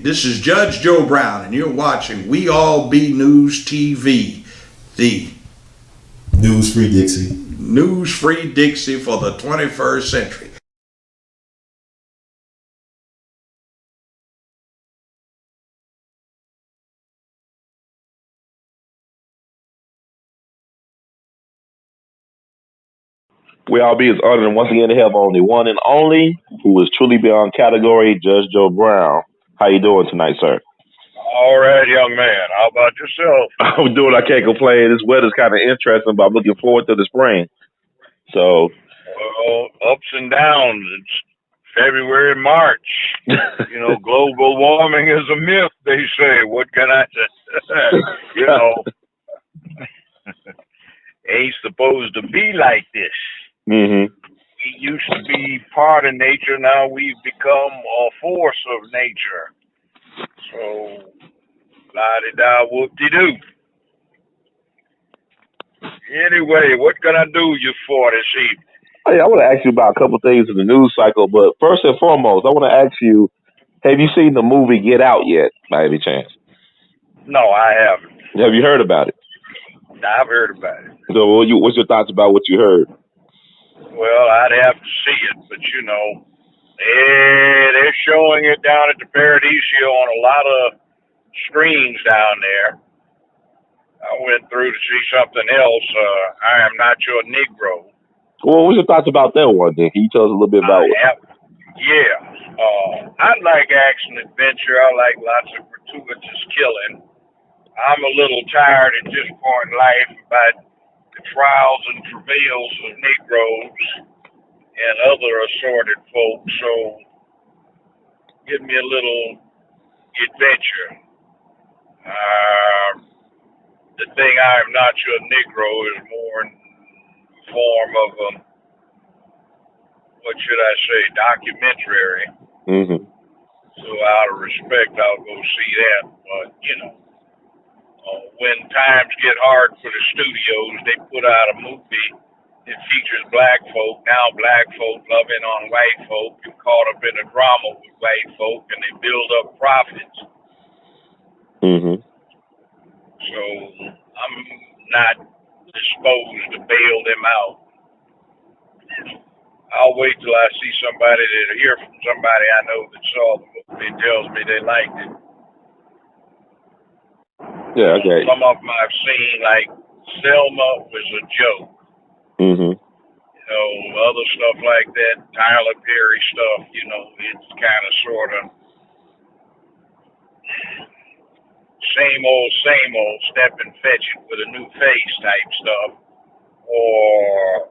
This is Judge Joe Brown, and you're watching We All Be News TV, the News Free Dixie. News Free Dixie for the 21st century. We all be is honored once again to have on the one and only, who is truly beyond category, Judge Joe Brown. How you doing tonight, sir? All right, young man. How about yourself? I'm doing. I can't complain. This weather's kind of interesting, but I'm looking forward to the spring. So, Well, ups and downs. It's February, March. You know, global warming is a myth, they say. What can I say? You know, ain't supposed to be like this. mm-hmm. We used to be part of nature. Now we've become a force of nature. So, la-di-da, whoop-de-doo. Anyway, what can I do you for this evening? Hey, I want to ask you about a couple things in the news cycle, but first and foremost, I want to ask you, have you seen the movie Get Out yet, by any chance? No, I haven't. Have you heard about it? I've heard about it. So, what's your thoughts about what you heard? Well, I'd have to see it, but you know, they're showing it down at the Paradiso on a lot of screens down there. I went through to see something else. I am not your Negro. Well, what's your thoughts about that one? Then can you tell us a little bit about it? I like action adventure. I like lots of gratuitous killing. I'm a little tired at this point in life about the trials and travails of Negroes and other assorted folks. So give me a little adventure. The thing I am not your Negro is more in the form of a, what should I say, documentary. Mm-hmm. So out of respect, I'll go see that. But, you know, when times get hard for the studios, they put out a movie that features black folk. Now black folk loving on white folk and caught up in a drama with white folk, and they build up profits. Mm-hmm. So I'm not disposed to bail them out. I'll wait till I see somebody that hear from somebody I know that saw the movie and tells me they liked it. Yeah, okay. Some of them I've seen, like Selma was a joke. Mm-hmm. You know, other stuff like that, Tyler Perry stuff, you know, it's kind of sort of same old, step and fetch it with a new face type stuff, or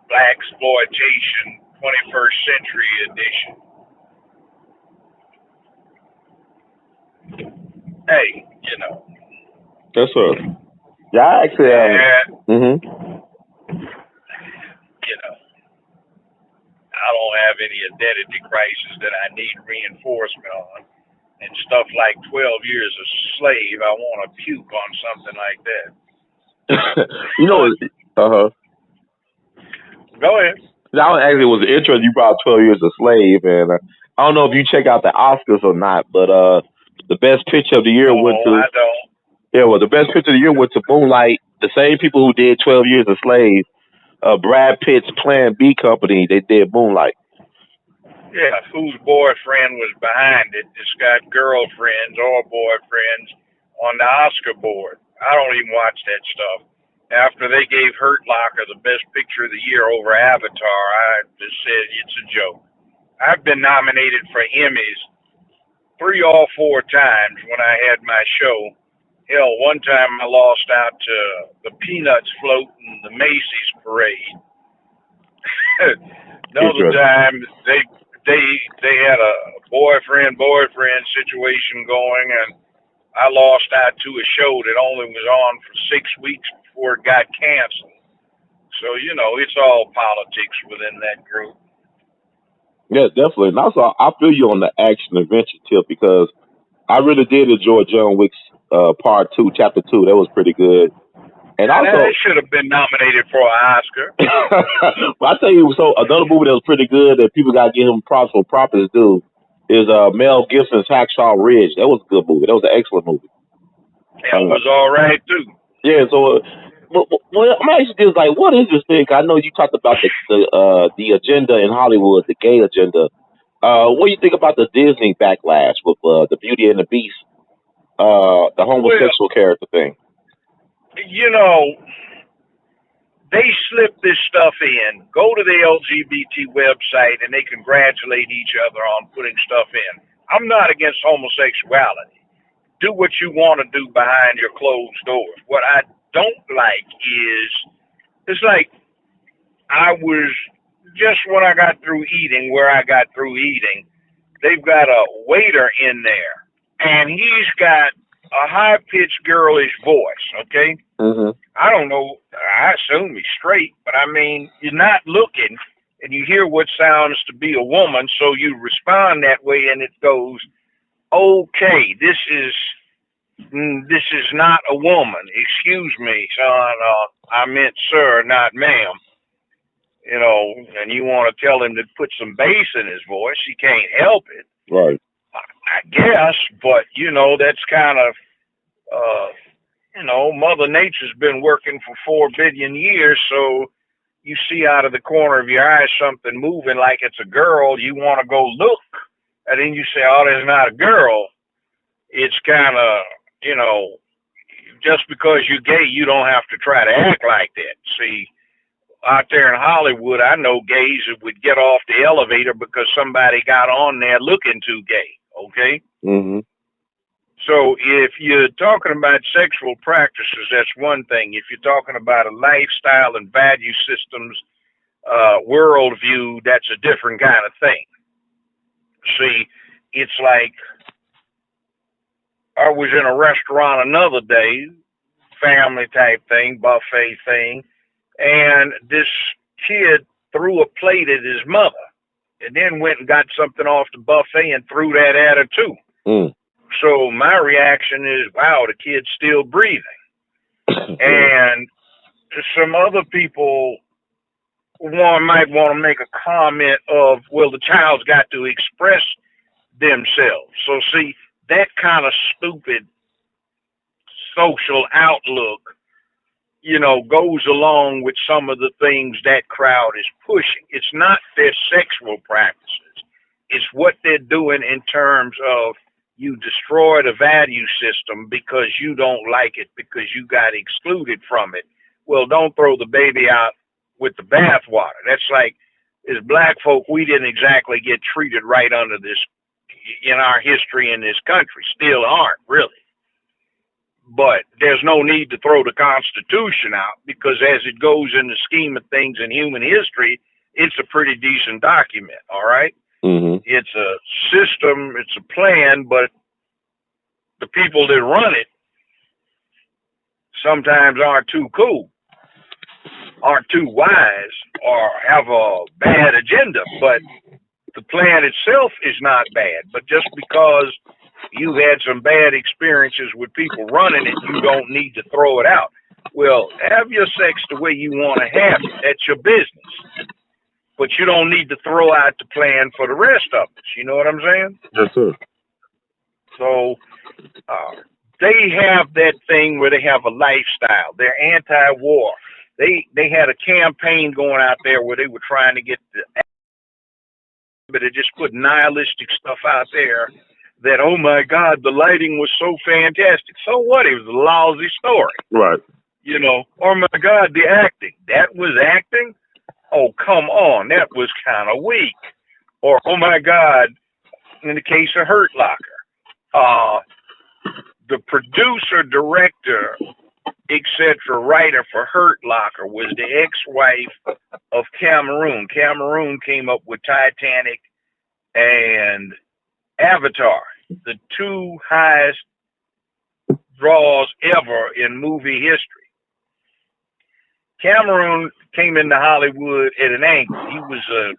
black exploitation, 21st century edition. Hey, you know. That's right. Yeah, I actually. You know, I don't have any identity crisis that I need reinforcement on. And stuff like 12 years a slave, I want to puke on something like that. You know, Go ahead. That one actually was interesting. You brought 12 Years a Slave, and I don't know if you check out the Oscars or not, but the best picture of the year went to. I don't. Yeah, well, the best picture of the year went to Moonlight. The same people who did 12 Years a Slave, Brad Pitt's Plan B company, they did Moonlight. Yeah, whose boyfriend was behind it? It's got girlfriends or boyfriends on the Oscar board. I don't even watch that stuff. After they gave Hurt Locker the best picture of the year over Avatar, I just said it's a joke. I've been nominated for Emmys 3 or 4 times when I had my show. Hell, one time I lost out to the Peanuts float in the Macy's parade. Another time they had a boyfriend situation going, and I lost out to a show that only was on for 6 weeks before it got canceled. So, you know, it's all politics within that group. Yeah, definitely. And also, I feel you on the action adventure tip, because I really did enjoy John Wick's Part 2, Chapter 2. That was pretty good. And also, that should have been nominated for an Oscar. But I tell you, so another movie that was pretty good that people got to give him props for, props is due. is Mel Gibson's Hacksaw Ridge. That was a good movie. That was an excellent movie. That was all right too. Yeah, so well, I'm actually just like, what is this thing? I know you talked about the agenda in Hollywood, the gay agenda. What do you think about the Disney backlash with the Beauty and the Beast, the homosexual character thing? You know, they slip this stuff in. Go to the LGBT website and they congratulate each other on putting stuff in. I'm not against homosexuality. Do what you want to do behind your closed doors. What I don't like is, it's like I was just when I got through eating, where I got through eating, they've got a waiter in there and he's got a high pitched girlish voice. Okay. Mm-hmm. I don't know. I assume he's straight, but I mean, you're not looking and you hear what sounds to be a woman. So you respond that way and it goes, okay, this is not a woman. Excuse me, son. I meant sir, not ma'am. You know, and you want to tell him to put some bass in his voice. He can't help it. Right. I guess, but you know, that's kind of, you know, Mother Nature's been working for 4 billion years. So you see out of the corner of your eye something moving like it's a girl. You want to go look, and then you say, oh, there's not a girl. It's kind of, you know, just because you're gay, you don't have to try to act like that. See, out there in Hollywood, I know gays that would get off the elevator because somebody got on there looking too gay. Okay. Mm-hmm. So if you're talking about sexual practices, that's one thing. If you're talking about a lifestyle and value systems, worldview, that's a different kind of thing. See, it's like I was in a restaurant another day, family type thing, buffet thing, and this kid threw a plate at his mother and then went and got something off the buffet and threw that at her too. Mm. So my reaction is, wow, the kid's still breathing. And some other people might want to make a comment of, well, the child's got to express themselves. So see, that kind of stupid social outlook, you know, goes along with some of the things that crowd is pushing. It's not their sexual practices. It's what they're doing in terms of you destroy the value system because you don't like it, because you got excluded from it. Well, don't throw the baby out with the bathwater. That's like, as black folk, we didn't exactly get treated right under this in our history in this country. Still aren't, really. But there's no need to throw the Constitution out because as it goes in the scheme of things in human history, it's a pretty decent document, all right? Mm-hmm. It's a system, it's a plan, but the people that run it sometimes aren't too cool, aren't too wise, or have a bad agenda. But the plan itself is not bad. But just because you've had some bad experiences with people running it, you don't need to throw it out. Well, have your sex the way you want to have it. That's your business. But you don't need to throw out the plan for the rest of us. You know what I'm saying? Yes, sir. So they have that thing where they have a lifestyle. They're anti-war. They had a campaign going out there where they were trying to get but they just put nihilistic stuff out there that, oh my God, the lighting was so fantastic. So what? It was a lousy story. Right. You know, oh my God, the acting. That was acting? Oh, come on. That was kind of weak. Or, oh my God, in the case of Hurt Locker, the producer, director, etc., writer for Hurt Locker was the ex-wife of Cameroon. Cameroon came up with Titanic and Avatar, the 2 highest draws ever in movie history. Cameroon came into Hollywood at an angle. He was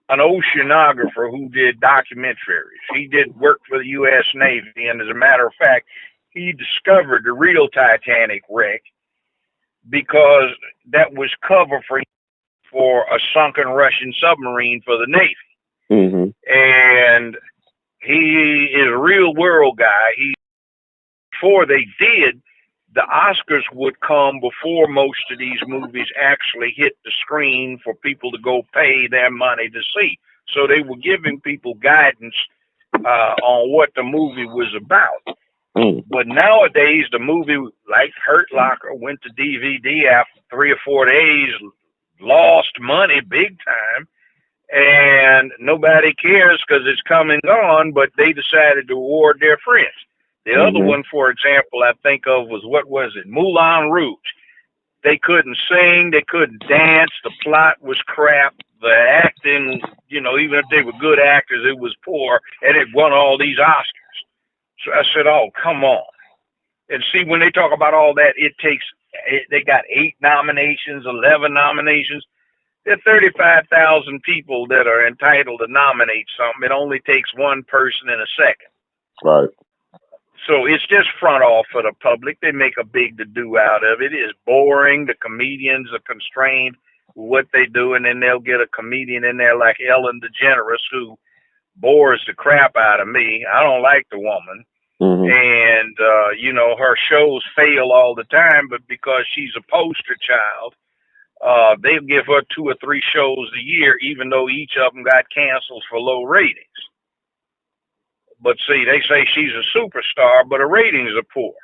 an oceanographer who did documentaries. He did work for the U.S. Navy, and as a matter of fact, he discovered the real Titanic wreck because that was cover for a sunken Russian submarine for the Navy. Mm-hmm. and he is a real world guy. Before they did, the Oscars would come before most of these movies actually hit the screen for people to go pay their money to see. So they were giving people guidance on what the movie was about. Mm. But nowadays, the movie, like Hurt Locker, went to DVD after 3 or 4 days, lost money big time, and nobody cares because it's come and gone, but they decided to reward their friends. The other Mm-hmm. one, for example, I think of was, what was it? Moulin Rouge. They couldn't sing, they couldn't dance, the plot was crap, the acting, even if they were good actors, it was poor, and it won all these Oscars. So I said, oh, come on. And see, when they talk about all that, they got 8 nominations, 11 nominations. There are 35,000 people that are entitled to nominate something. It only takes one person in a second. Right. So it's just front off for the public. They make a big to-do out of it. It's boring. The comedians are constrained with what they do, and then they'll get a comedian in there like Ellen DeGeneres who bores the crap out of me. I don't like the woman. Mm-hmm. And, her shows fail all the time, but because she's a poster child, they'll give her 2 or 3 shows a year, even though each of them got canceled for low ratings. But see, they say she's a superstar, but her ratings are poor.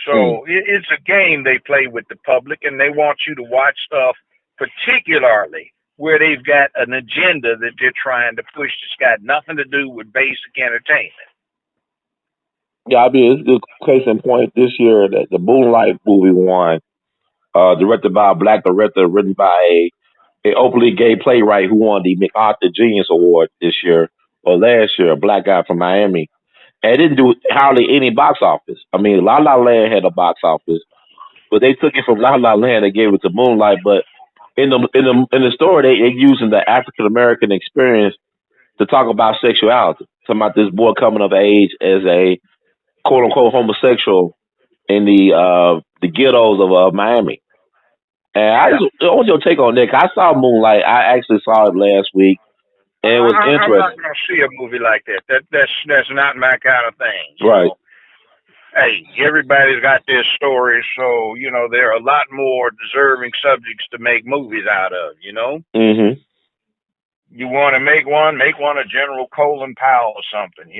So it's a game they play with the public, and they want you to watch stuff particularly where they've got an agenda that they're trying to push that's got nothing to do with basic entertainment. Yeah, I mean, it's a case in point this year that the Moonlight movie won, directed by a black director, written by a openly gay playwright who won the MacArthur Genius Award this year or last year, a black guy from Miami. And it didn't do hardly any box office. I mean, La La Land had a box office, but they took it from La La Land and gave it to Moonlight. But in the story, they using the African American experience to talk about sexuality, talking about this boy coming of age as a quote unquote homosexual in the ghettos of Miami. And Yeah. I want your take on that. 'Cause I saw Moonlight. I actually saw it last week, and it was I'm not interesting. going to see a movie like that. That's not my kind of thing. Right. Hey, everybody's got their story, so there are a lot more deserving subjects to make movies out of. Mm-hmm. You want to make one of General Colin Powell or something.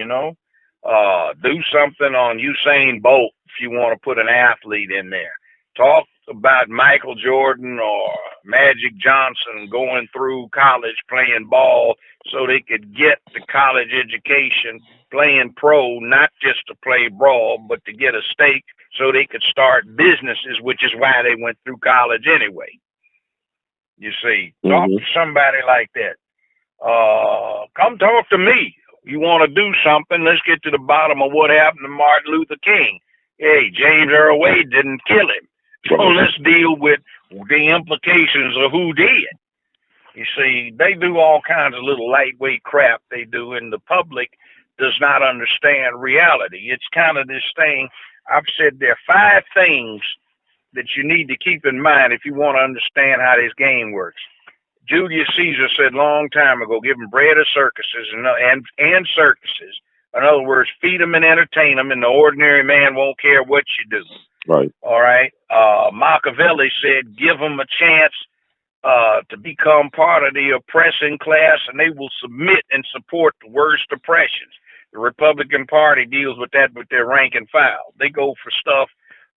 Do something on Usain Bolt if you want to put an athlete in there. Talk about Michael Jordan or Magic Johnson going through college playing ball so they could get the college education playing pro, not just to play ball, but to get a stake so they could start businesses, which is why they went through college anyway. You see, talk Mm-hmm. to somebody like that. Come talk to me. You want to do something? Let's get to the bottom of what happened to Martin Luther King. Hey, James Earl Wade didn't kill him. So let's deal with the implications of who did. You see, they do all kinds of little lightweight crap they do, and the public does not understand reality. It's kind of this thing. I've said there are 5 things that you need to keep in mind if you want to understand how this game works. Julius Caesar said long time ago, give them bread or circuses and circuses. In other words, feed them and entertain them, and the ordinary man won't care what you do. Right. All right. Machiavelli said, give them a chance to become part of the oppressing class, and they will submit and support the worst oppressions. The Republican Party deals with that with their rank and file. They go for stuff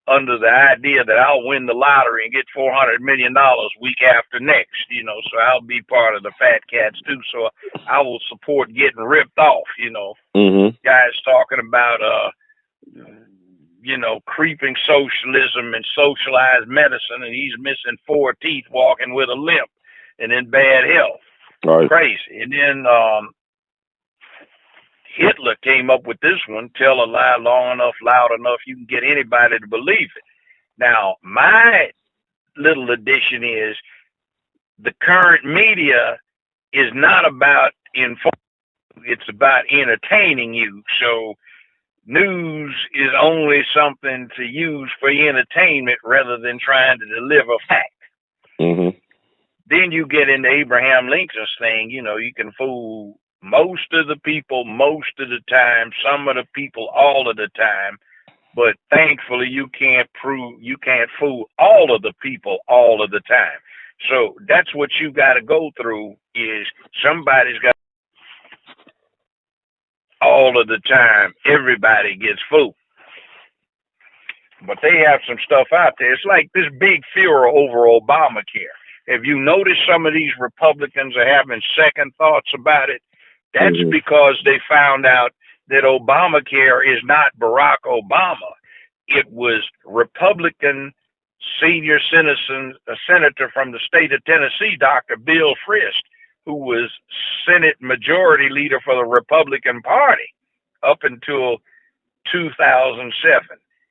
under the idea that I'll win the lottery and get $400 million week after next, so I'll be part of the fat cats too. So I will support getting ripped off, Mm-hmm. Guys talking about, creeping socialism and socialized medicine, and he's missing 4 teeth walking with a limp and in bad health. Right. Crazy. And then, Hitler came up with this one, tell a lie long enough, loud enough, you can get anybody to believe it. Now, my little addition is the current media is not about informing, it's about entertaining you. So news is only something to use for entertainment rather than trying to deliver fact. Mm-hmm. Then you get into Abraham Lincoln's thing, you can fool most of the people most of the time, some of the people all of the time, but thankfully you can't fool all of the people all of the time. So that's what you got to go through is somebody's got all of the time. Everybody gets fooled. But they have some stuff out there. It's like this big furor over Obamacare. If you notice some of these Republicans are having second thoughts about it, that's because they found out that Obamacare is not Barack Obama. It was Republican senior citizen, a senator from the state of Tennessee, Dr. Bill Frist, who was Senate Majority Leader for the Republican Party up until 2007.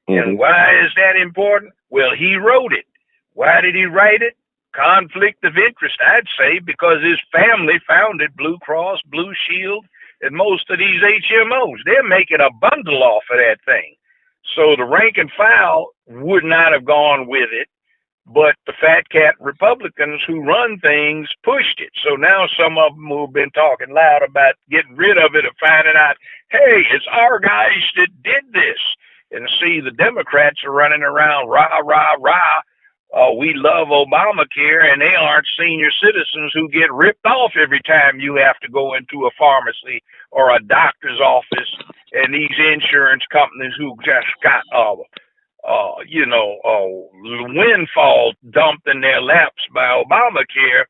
And why is that important? Well, he wrote it. Why did he write it? Conflict of interest, I'd say, because his family founded Blue Cross, Blue Shield, and most of these HMOs. They're making a bundle off of that thing. So the rank and file would not have gone with it, but the fat cat Republicans who run things pushed it. So now some of them who have been talking loud about getting rid of it are finding out, hey, it's our guys that did this. And see, the Democrats are running around, rah, rah, rah. We love Obamacare, and they aren't senior citizens who get ripped off every time you have to go into a pharmacy or a doctor's office, and these insurance companies who just got windfall dumped in their laps by Obamacare.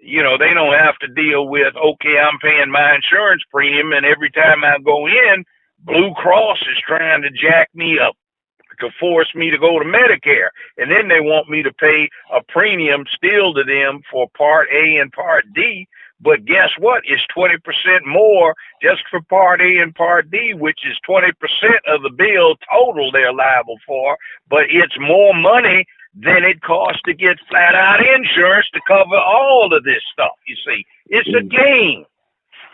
They don't have to deal with, okay, I'm paying my insurance premium, and every time I go in, Blue Cross is trying to jack me up to force me to go to Medicare. And then they want me to pay a premium still to them for Part A and Part D. But guess what? It's 20% more just for Part A and Part D, which is 20% of the bill total they're liable for. But it's more money than it costs to get flat out insurance to cover all of this stuff. You see, it's a game.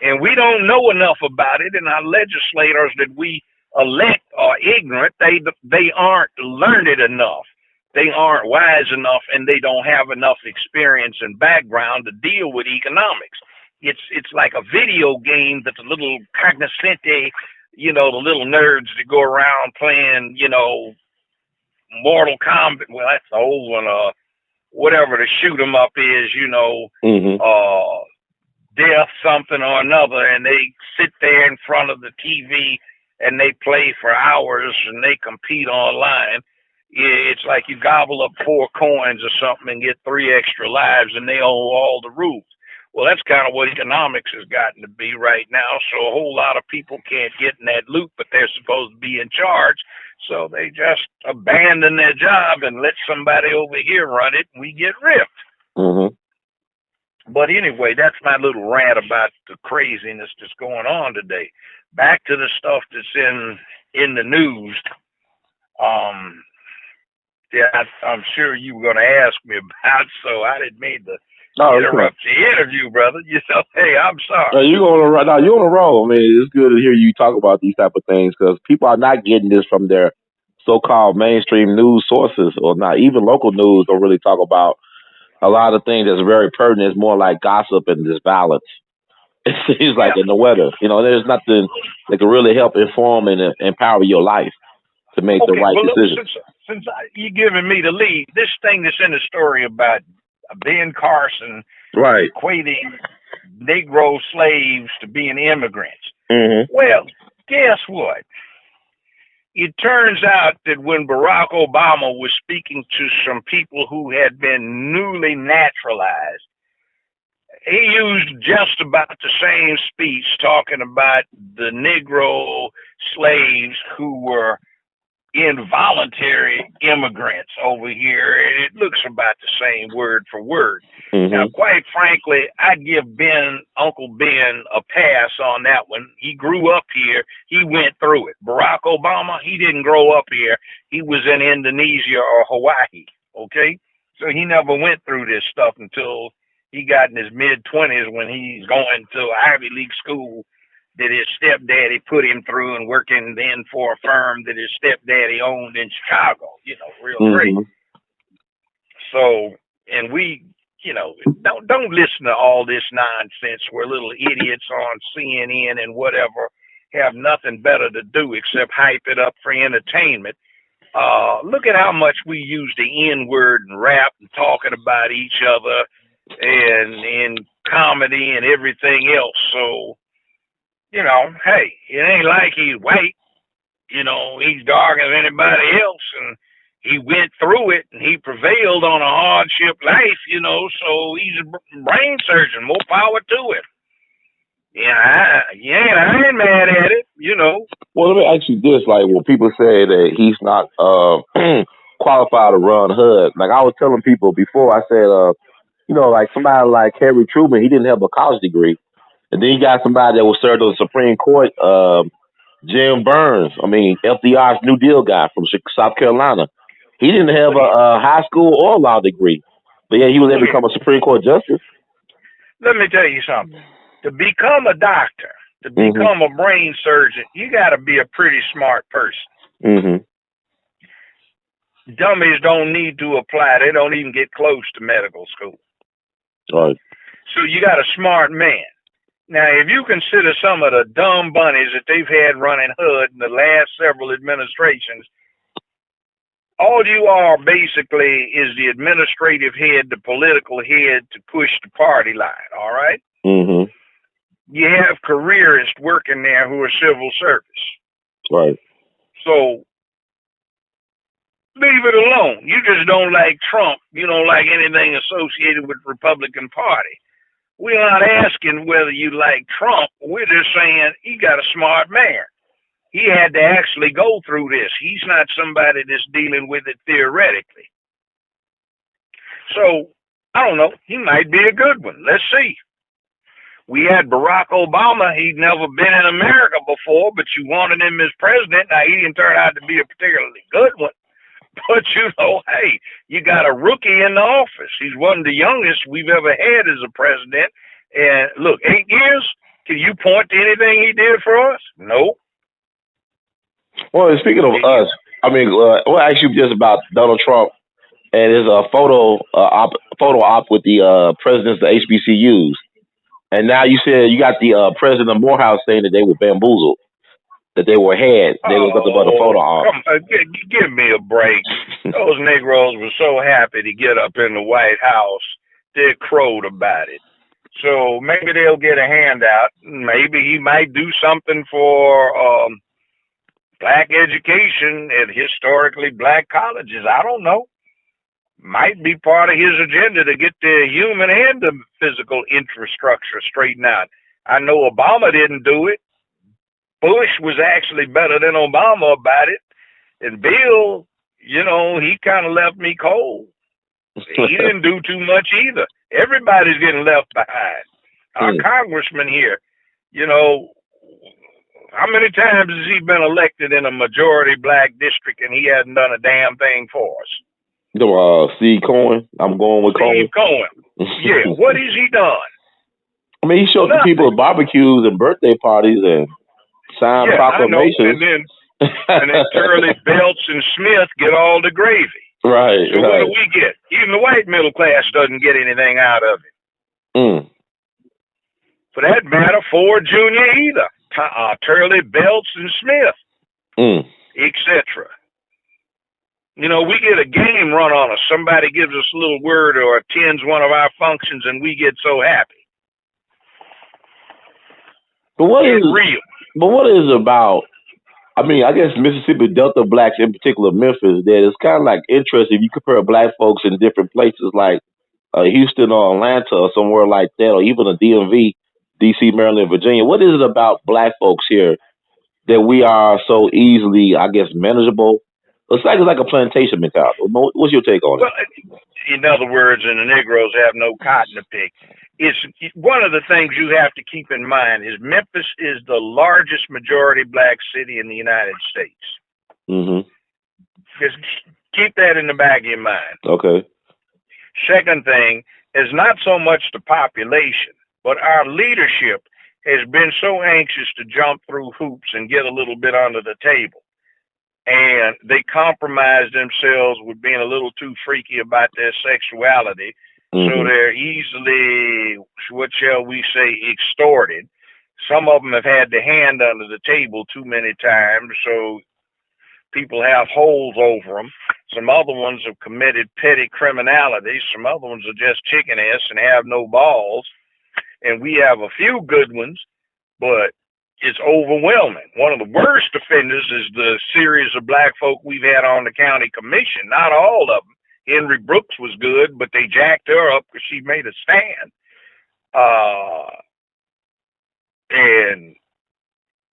And we don't know enough about it, and our legislators that we elect are ignorant. They aren't learned enough. They aren't wise enough, and they don't have enough experience and background to deal with economics. It's like a video game that the little cognoscente, the little nerds that go around playing, Mortal Kombat. Well, that's the old one. Whatever the shoot 'em up is, death something or another, and they sit there in front of the TV and they play for hours and they compete online. It's like you gobble up 4 coins or something and get 3 extra lives, and they owe all the rules. Well, that's kind of what economics has gotten to be right now. So a whole lot of people can't get in that loop, but they're supposed to be in charge. So they just abandon their job and let somebody over here run it, and we get ripped. But anyway, that's my little rant about the craziness that's going on today. Back to the stuff that's in the news. I'm sure you were going to ask me about, so I didn't mean to interrupt your interview, brother. Hey, I'm sorry. You're on a roll. I mean, it's good to hear you talk about these type of things because people are not getting this from their so-called mainstream news sources, or not even local news. Don't really talk about a lot of things that's very pertinent. It's more like gossip and just violence. It seems like in the weather, there's nothing that can really help inform and empower your life to make the right decision. Look, since you're giving me the lead, this thing that's in the story about Ben Carson equating Negro slaves to being immigrants. Well, guess what? It turns out that when Barack Obama was speaking to some people who had been newly naturalized, he used just about the same speech talking about the Negro slaves who were involuntary immigrants over here, and it looks about the same word for word. Now, quite frankly, I'd give Uncle Ben a pass on that one. He grew up here. He went through it. Barack Obama, he didn't grow up here. He was in Indonesia or Hawaii, okay? So he never went through this stuff until he got in his mid-20s when he's going to Ivy League school that his stepdaddy put him through, and working then for a firm that his stepdaddy owned in Chicago, real great. So, and we don't listen to all this nonsense where little idiots on CNN and whatever have nothing better to do except hype it up for entertainment. Look at how much we use the N word and rap and talking about each other and in comedy and everything else. So, hey, it ain't like he's white. He's dark as anybody else, and he went through it and he prevailed on a hardship life, so he's a brain surgeon. More power to him. I ain't mad at it, Well, let me ask you this: like, when people say that he's not qualified to run HUD, like I was telling people before, I said, like somebody like Harry Truman, he didn't have a college degree, and then you got somebody that was served on the Supreme Court, Jim Burns. I mean, FDR's New Deal guy from South Carolina. He didn't have a high school or law degree, but yeah, he was able to become a Supreme Court justice. Let me tell you something. To become a doctor, to become a brain surgeon, you got to be a pretty smart person. Dummies don't need to apply. They don't even get close to medical school. Right. So you got a smart man. Now, if you consider some of the dumb bunnies that they've had running HUD in the last several administrations, all you are basically is the administrative head, the political head to push the party line, all right? You have careerists working there who are civil service. Right. So leave it alone. You just don't like Trump. You don't like anything associated with the Republican Party. We're not asking whether you like Trump. We're just saying he got a smart man. He had to actually go through this. He's not somebody that's dealing with it theoretically. So, I don't know. He might be a good one. Let's see. We had Barack Obama. He'd never been in America before, but you wanted him as president. Now, he didn't turn out to be a particularly good one. But, hey, you got a rookie in the office. He's one of the youngest we've ever had as a president. And, look, 8 years, can you point to anything he did for us? No. Well, speaking of us, I mean, we'll ask you just about Donald Trump and his photo op with the presidents of the HBCUs. And now you said you got the president of Morehouse saying that they were bamboozled, that they were had. They was nothing but a photo op. Give me a break. Those Negroes were so happy to get up in the White House, they crowed about it. So maybe they'll get a handout. Maybe he might do something for black education at historically black colleges. I don't know. Might be part of his agenda to get the human and the physical infrastructure straightened out. I know Obama didn't do it. Bush was actually better than Obama about it. And Bill, he kind of left me cold. He didn't do too much either. Everybody's getting left behind. Our congressman here, how many times has he been elected in a majority black district and he hasn't done a damn thing for us? Steve Cohen. I'm going with Steve Cohen. Yeah, what has he done? I mean, he showed the people at barbecues and birthday parties and signed proclamations. And then Turley, Belts, and Smith get all the gravy. Right. So what do we get? Even the white middle class doesn't get anything out of it. For that matter, Ford Jr. either. Turley, Belts, and Smith, etc. We get a game run on us. Somebody gives us a little word or attends one of our functions, and we get so happy. But what is about? I mean, I guess Mississippi Delta blacks, in particular Memphis, that it's kind of like interesting if you compare black folks in different places like Houston or Atlanta or somewhere like that, or even a DMV, DC, Maryland, Virginia. What is it about black folks here that we are so easily, I guess, manageable? It's like a plantation mentality. What's your take on it? Well, in other words, and the Negroes have no cotton to pick. It's one of the things you have to keep in mind is Memphis is the largest majority black city in the United States. Just keep that in the back of your mind. Okay. Second thing is not so much the population, but our leadership has been so anxious to jump through hoops and get a little bit under the table. And they compromise themselves with being a little too freaky about their sexuality So they're easily, what shall we say, extorted. Some of them have had their hand under the table too many times, so people have holes over them. Some other ones have committed petty criminality. Some other ones are just chicken ass and have no balls. And we have a few good ones, but it's overwhelming. One of the worst offenders is the series of black folk we've had on the county commission. Not all of them. Henry Brooks was good, but they jacked her up because she made a stand. And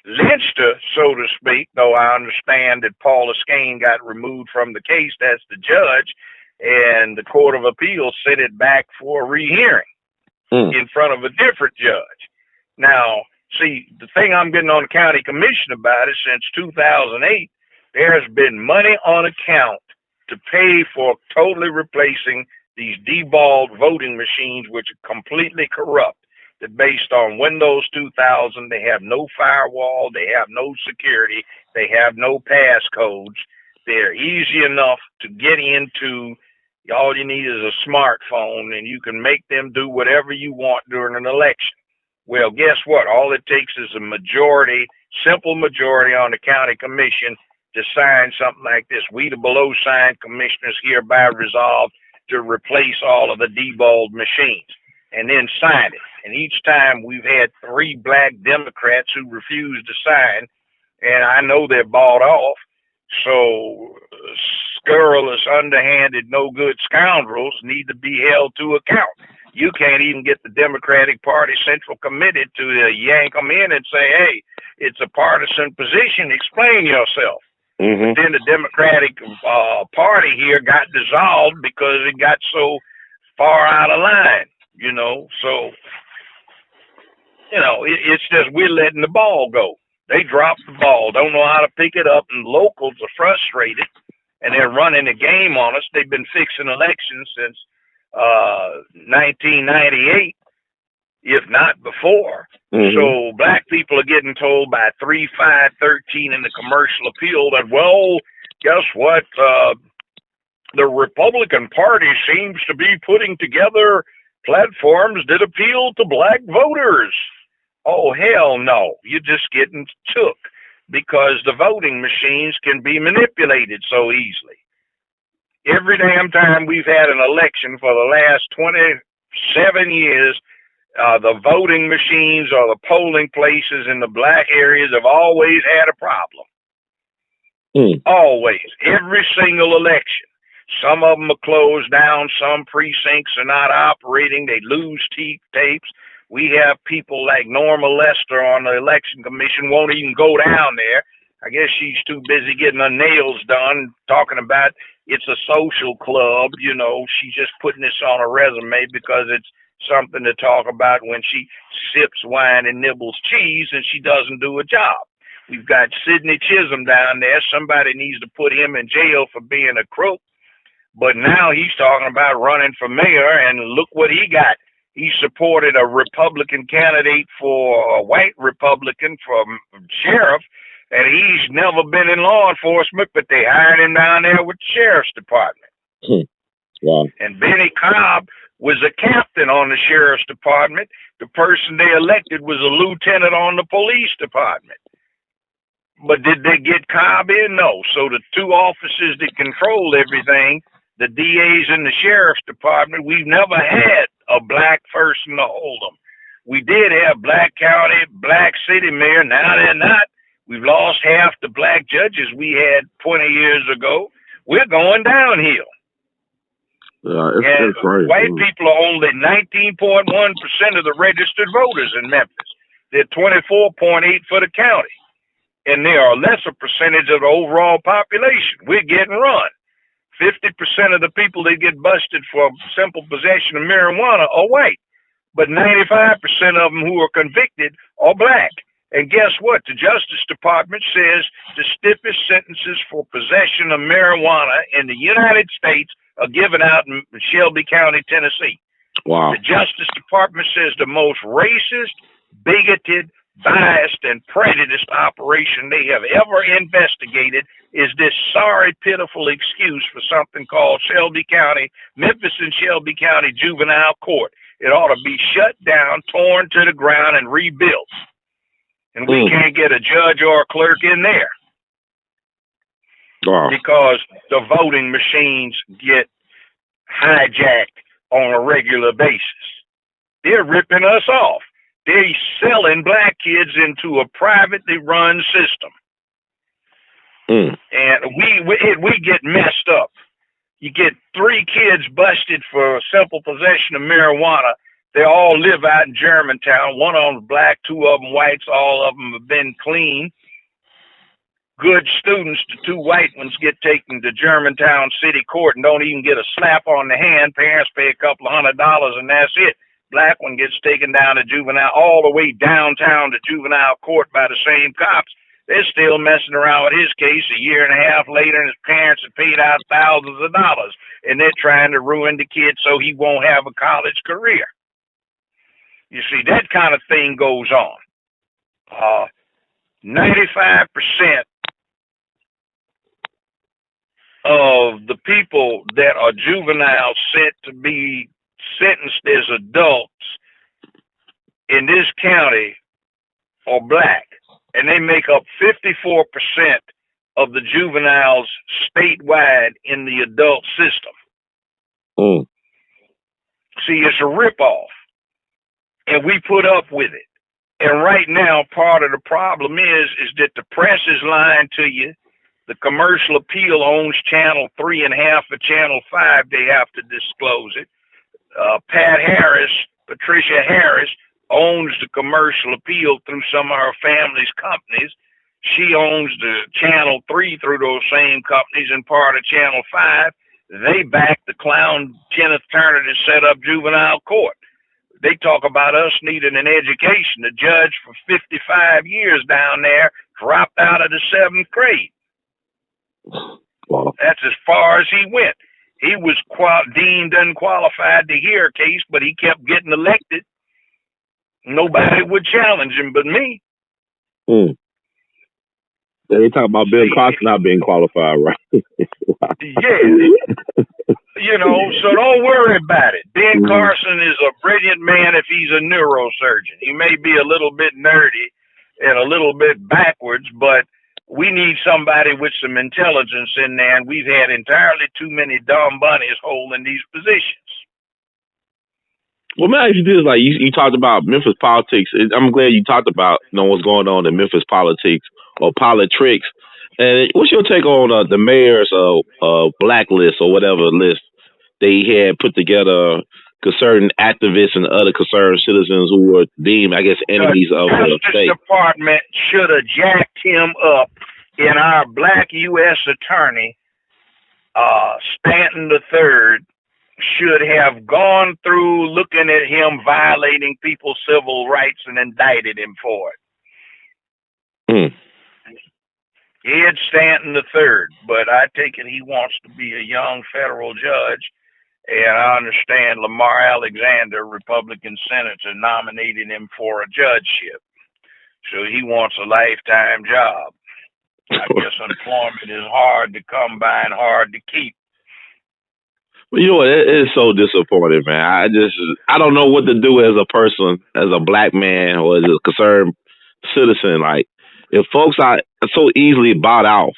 lynched her, so to speak, though I understand that Paula Skane got removed from the case. That's the judge. And the Court of Appeals sent it back for a rehearing in front of a different judge. Now, see, the thing I'm getting on the county commission about is since 2008, there's been money on account to pay for totally replacing these deballed voting machines, which are completely corrupt. That based on Windows 2000, they have no firewall, they have no security, they have no passcodes. They're easy enough to get into. All you need is a smartphone, and you can make them do whatever you want during an election. Well, guess what? All it takes is a majority, simple majority on the county commission to sign something like this. We, the below signed commissioners, hereby resolve to replace all of the deballed machines, and then sign it. And each time we've had 3 black Democrats who refused to sign, and I know they're bought off. So scurrilous, underhanded, no good scoundrels need to be held to account. You can't even get the Democratic Party Central Committee to yank them in and say, hey, it's a partisan position, explain yourself. But then the Democratic Party here got dissolved because it got so far out of line, you know. So, you know, it's just we're letting the ball go. They dropped the ball, don't know how to pick it up, and locals are frustrated, and they're running the game on us. They've been fixing elections since 1998, if not before. So black people are getting told by 3, 5, 13 in the commercial appeal that, well, guess what? The Republican Party seems to be putting together platforms that appeal to black voters. Oh, hell no. You're just getting took because the voting machines can be manipulated so easily. Every damn time we've had an election for the last 27 years, the voting machines or the polling places in the black areas have always had a problem. Always. Every single election. Some of them are closed down. Some precincts are not operating. They lose tapes. We have people like Norma Lester on the election commission won't even go down there. I guess she's too busy getting her nails done, talking about it's a social club. You know, she's just putting this on a resume because it's something to talk about when she sips wine and nibbles cheese and she doesn't do a job. We've got Sidney Chisholm down there. Somebody needs to put him in jail for being a crook. But now he's talking about running for mayor, and look what he got. He supported a Republican candidate for a white Republican for sheriff, and he's never been in law enforcement, but they hired him down there with the sheriff's department. Wow. And Benny Cobb was a captain on the sheriff's department. The person they elected was a lieutenant on the police department. But did they get Cobb in? No. So the 2 officers that control everything, the DAs and the sheriff's department, we've never had a black person to hold them. We did have black county, black city mayor. Now they're not. We've lost half the black judges we had 20 years ago. We're going downhill. It's crazy. White people are only 19.1% of the registered voters in Memphis. They're 24.8% for the county. And they are a lesser percentage of the overall population. We're getting run. 50% of the people that get busted for simple possession of marijuana are white, but 95% of them who are convicted are black. And guess what? The Justice Department says the stiffest sentences for possession of marijuana in the United States are given out in Shelby County, Tennessee. Wow. The Justice Department says the most racist, bigoted, biased and prejudiced operation they have ever investigated is this sorry, pitiful excuse for something called Memphis and Shelby County Juvenile Court. It ought to be shut down, torn to the ground, and rebuilt. And we can't get a judge or a clerk in there because the voting machines get hijacked on a regular basis. They're ripping us off. They're selling black kids into a privately run system. And we get messed up. You get 3 kids busted for simple possession of marijuana. They all live out in Germantown. One of them's black, 2 of them whites. All of them have been clean. Good students. The 2 white ones get taken to Germantown City Court and don't even get a slap on the hand. Parents pay a couple of $100 and that's it. Black one gets taken down to juvenile, all the way downtown to juvenile court by the same cops. They're still messing around with his case a year and a half later, and his parents have paid out thousands of dollars, and they're trying to ruin the kid so he won't have a college career. You see, that kind of thing goes on. 95% of the people that are juveniles set to be sentenced as adults in this county are black, and they make up 54% of the juveniles statewide in the adult system. See, it's a ripoff, and we put up with it. And right now, part of the problem is that the press is lying to you. The commercial appeal owns Channel 3 and half of Channel 5. They have to disclose it. Patricia Harris, owns the commercial appeal through some of her family's companies. She owns the Channel 3 through those same companies and part of Channel 5. They back the clown Kenneth Turner to set up juvenile court. They talk about us needing an education. The judge for 55 years down there dropped out of the 7th grade. Wow. That's as far as he went. He was deemed unqualified to hear a case, but he kept getting elected. Nobody would challenge him but me. They talk about Bill Carson not being qualified, right? Yeah. You know, so don't worry about it. Ben Carson is a brilliant man if he's a neurosurgeon. He may be a little bit nerdy and a little bit backwards, but we need somebody with some intelligence in there, and we've had entirely too many dumb bunnies holding these positions. Well, man, you did like you talked about Memphis politics. I'm glad you talked about what's going on in Memphis politics or politics. And what's your take on the mayor's blacklist or whatever list they had put together concerning activists and other concerned citizens who were deemed, I guess, enemies of the state? The Justice Department should have jacked him up, and our black U.S. attorney, Stanton III, should have gone through looking at him violating people's civil rights and indicted him for it. Ed Stanton III, but I take it he wants to be a young federal judge, and I understand Lamar Alexander, Republican senator, nominated him for a judgeship. So he wants a lifetime job. I guess employment is hard to come by and hard to keep. Well, you know what? It is so disappointing, man. I don't know what to do as a person, as a black man or as a concerned citizen. Like, if folks are so easily bought out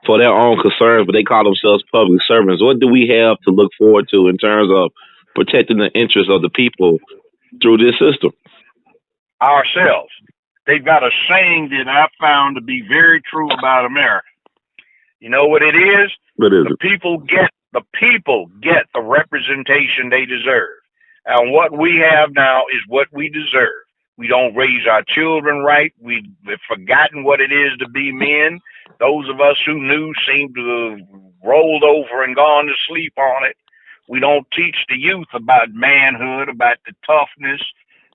for their own concerns, but they call themselves public servants, what do we have to look forward to in terms of protecting the interests of the people through this system? Ourselves. They've got a saying that I found to be very true about America. You know what it is? What is it? The people get the representation they deserve. And what we have now is what we deserve. We don't raise our children right. We've forgotten what it is to be men. Those of us who knew seem to have rolled over and gone to sleep on it. We don't teach the youth about manhood, about the toughness,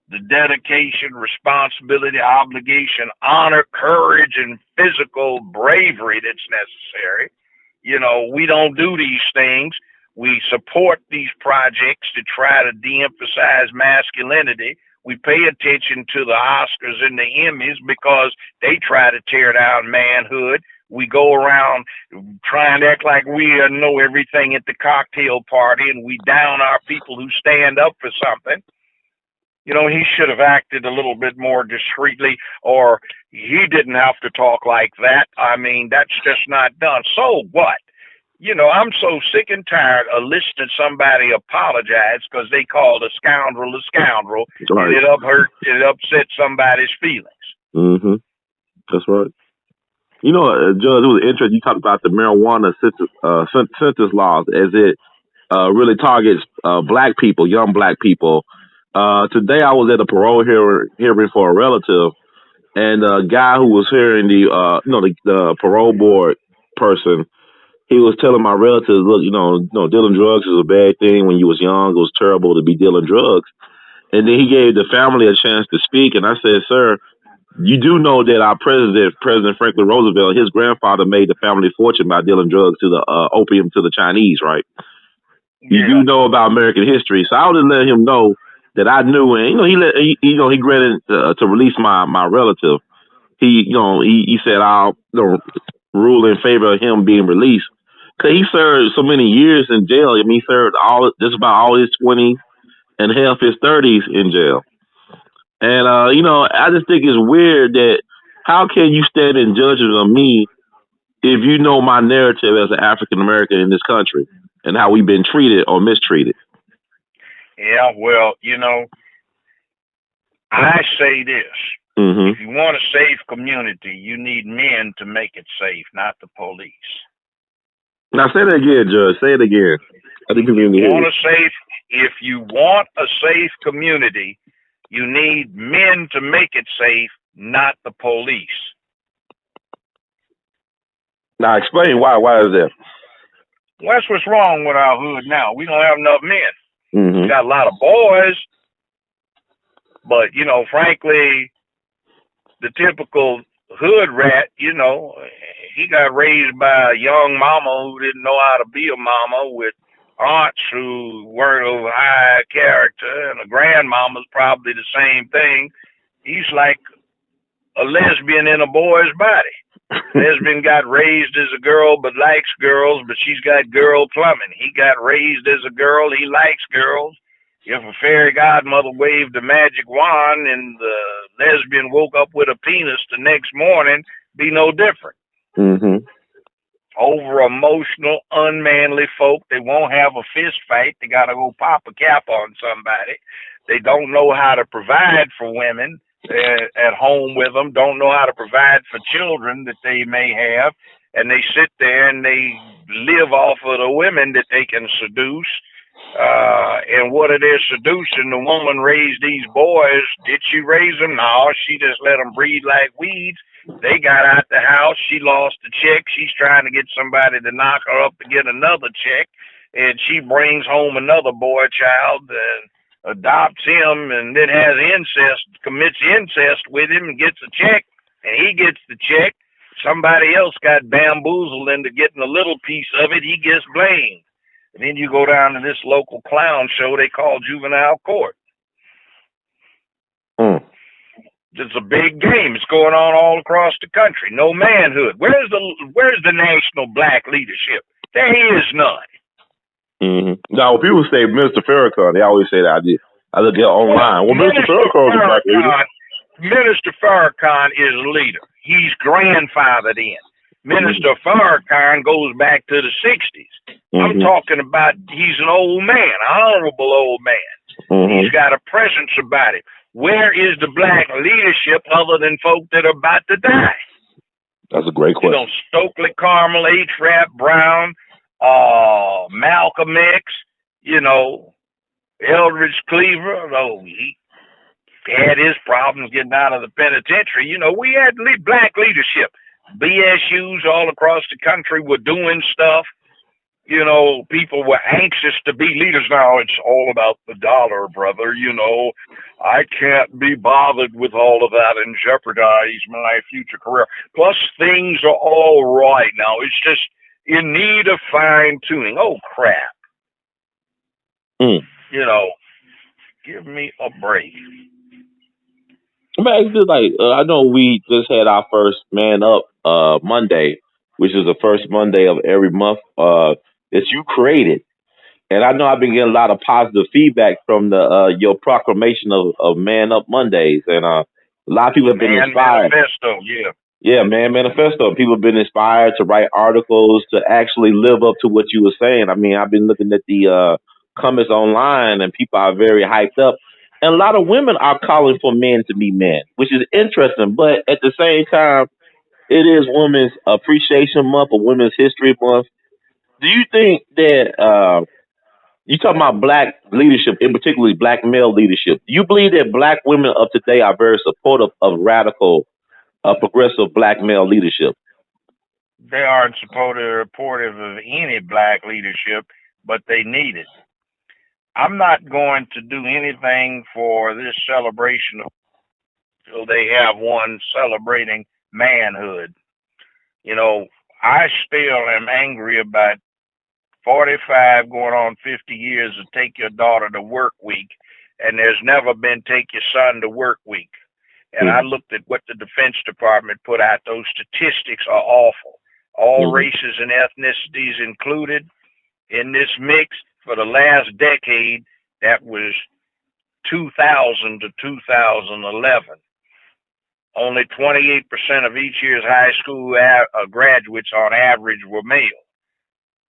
the dedication, responsibility, obligation, honor, courage, and physical bravery that's necessary. You know, we don't do these things. We support these projects to try to de-emphasize masculinity. We pay attention to the Oscars and the Emmys because they try to tear down manhood. We go around trying to act like we know everything at the cocktail party, and we down our people who stand up for something. You know, he should have acted a little bit more discreetly, or he didn't have to talk like that. I mean, that's just not done. So what? You know, I'm so sick and tired of listening to somebody apologize because they called a scoundrel, Right. and it upset somebody's feelings. Mm-hmm. That's right. You know, Judge, it was interesting. You talked about the marijuana census laws as it really targets black people, young black people. Today, I was at a parole hearing for a relative, and a guy who was hearing the parole board person, he was telling my relatives, look, dealing drugs is a bad thing. When you was young, it was terrible to be dealing drugs. And then he gave the family a chance to speak, and I said, sir, you do know that our President Franklin Roosevelt, his grandfather made the family fortune by dealing drugs to the opium to the Chinese, right? You do know about American history, so I would let him know that I knew, and he granted to release my relative. He said I'll rule in favor of him being released. Cause he served so many years in jail. I mean, he served just about all his 20 and half his 30s in jail. And I just think it's weird that how can you stand in judgment of me if you know my narrative as an African American in this country and how we've been treated or mistreated? Yeah, well, I say this. Mm-hmm. If you want a safe community, you need men to make it safe, not the police. Now say that again, Judge. Say it again. I think people need to hear you. If you want a safe community, you need men to make it safe, not the police. Now explain why. Why is that? Well, that's what's wrong with our hood now. We don't have enough men. Mm-hmm. We got a lot of boys, but frankly, the typical hood rat, he got raised by a young mama who didn't know how to be a mama, with aunts who weren't of high character, and a grandmama's probably the same thing. He's like a lesbian in a boy's body. Lesbian got raised as a girl but likes girls, but she's got girl plumbing. He got raised as a girl, he likes girls. If a fairy godmother waved a magic wand and the lesbian woke up with a penis the next morning, be no different. Mm-hmm. Over emotional, unmanly folk, they won't have a fist fight. They got to go pop a cap on somebody. They don't know how to provide for women at home with them, don't know how to provide for children that they may have, and they sit there and they live off of the women that they can seduce. And what it is seducing, the woman raised these boys. Did she raise them? No, she just let them breed like weeds. They got out the house. She lost the check. She's trying to get somebody to knock her up to get another check. And she brings home another boy child and adopts him, and then has incest, commits incest with him, and gets a check, and he gets the check. Somebody else got bamboozled into getting a little piece of it. He gets blamed. And then you go down to this local clown show they call juvenile court. It's a big game. It's going on all across the country. No manhood. Where's the national black leadership? There is none. Mm-hmm. Now, when people say Minister Farrakhan, they always say that. I look at online. Well, Minister Farrakhan is a black leader. Minister Farrakhan is a leader. He's grandfathered in. Minister Farrakhan goes back to the 60s. I'm talking about he's an old man, honorable old man. He's got a presence about him. Where is the black leadership other than folk that are about to die? That's a great question. Stokely Carmel, H. Rap Brown, Malcolm X, Eldridge Cleaver, though he had his problems getting out of the penitentiary. We had black leadership. BSUs all across the country were doing stuff. People were anxious to be leaders. Now it's all about the dollar, brother. I can't be bothered with all of that and jeopardize my future career. Plus, things are all right now. It's just in need of fine tuning. Oh, crap. Give me a break. Let me ask you, like, I know we just had our first Man Up Monday, which is the first Monday of every month that you created. And I know I've been getting a lot of positive feedback from the your proclamation of Man Up Mondays, and a lot of people have been Man inspired. manifesto, yeah. Yeah, man, manifesto. People have been inspired to write articles to actually live up to what you were saying. I mean, I've been looking at the comments online, and people are very hyped up. And a lot of women are calling for men to be men, which is interesting. But at the same time, it is Women's Appreciation Month or Women's History Month. Do you think that you talking about black leadership, in particularly black male leadership? Do you believe that black women of today are very supportive of radical, progressive black male leadership? They aren't supportive of any black leadership, but they need it. I'm not going to do anything for this celebration until they have one celebrating manhood. You know, I still am angry about 45 going on 50 years of take your daughter to work week, and there's never been take your son to work week. And I Mm-hmm. looked at what the Defense Department put out. Those statistics are awful. All Mm-hmm. races and ethnicities included in this mix for the last decade. That was 2000 to 2011. Only 28% of each year's high school graduates on average were male.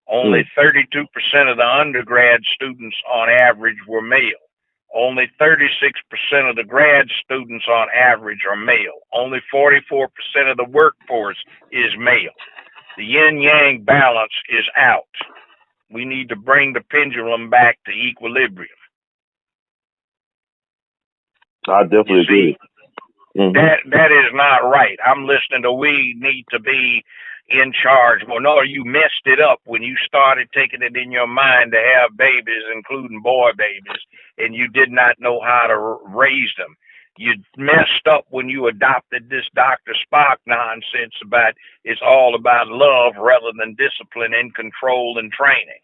Only 32% of the undergrad students on average were male. Only 36% of the grad students on average are male. Only 44% of the workforce is male. The yin-yang balance is out. We need to bring the pendulum back to equilibrium. I definitely agree. Mm-hmm. That is not right. I'm listening to we need to be in charge. Well, no, you messed it up when you started taking it in your mind to have babies, including boy babies, and you did not know how to raise them. You messed up when you adopted this Dr. Spock nonsense about it's all about love rather than discipline and control and training.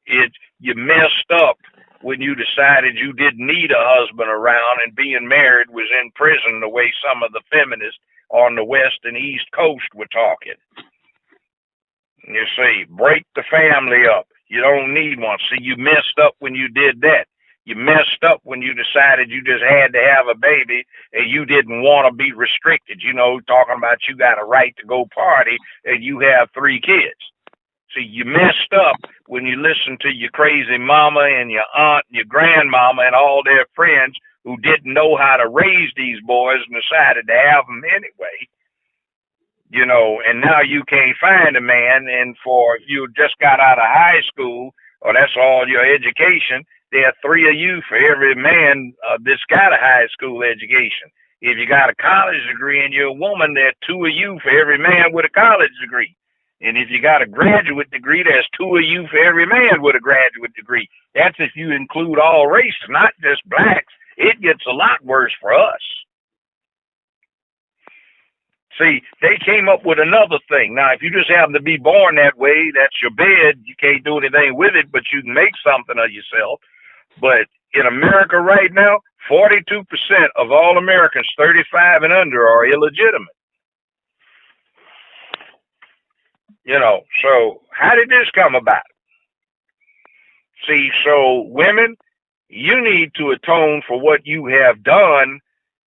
You messed up when you decided you didn't need a husband around and being married was in prison the way some of the feminists on the West and East Coast were talking. You see, break the family up. You don't need one. See, you messed up when you did that. You messed up when you decided you just had to have a baby and you didn't want to be restricted. You know, talking about you got a right to go party and you have 3 kids. See, you messed up when you listened to your crazy mama and your aunt and your grandmama and all their friends who didn't know how to raise these boys and decided to have them anyway. You know, and now you can't find a man, and for you just got out of high school, or that's all your education, there are 3 of you for every man that's got a high school education. If you got a college degree and you're a woman, there are 2 of you for every man with a college degree. And if you got a graduate degree, there's 2 of you for every man with a graduate degree. That's if you include all races, not just blacks. It gets a lot worse for us. See, they came up with another thing. Now, if you just happen to be born that way, that's your bed. You can't do anything with it, but you can make something of yourself. But in America right now, 42% of all Americans 35 and under are illegitimate. You know, so how did this come about? See, so women, you need to atone for what you have done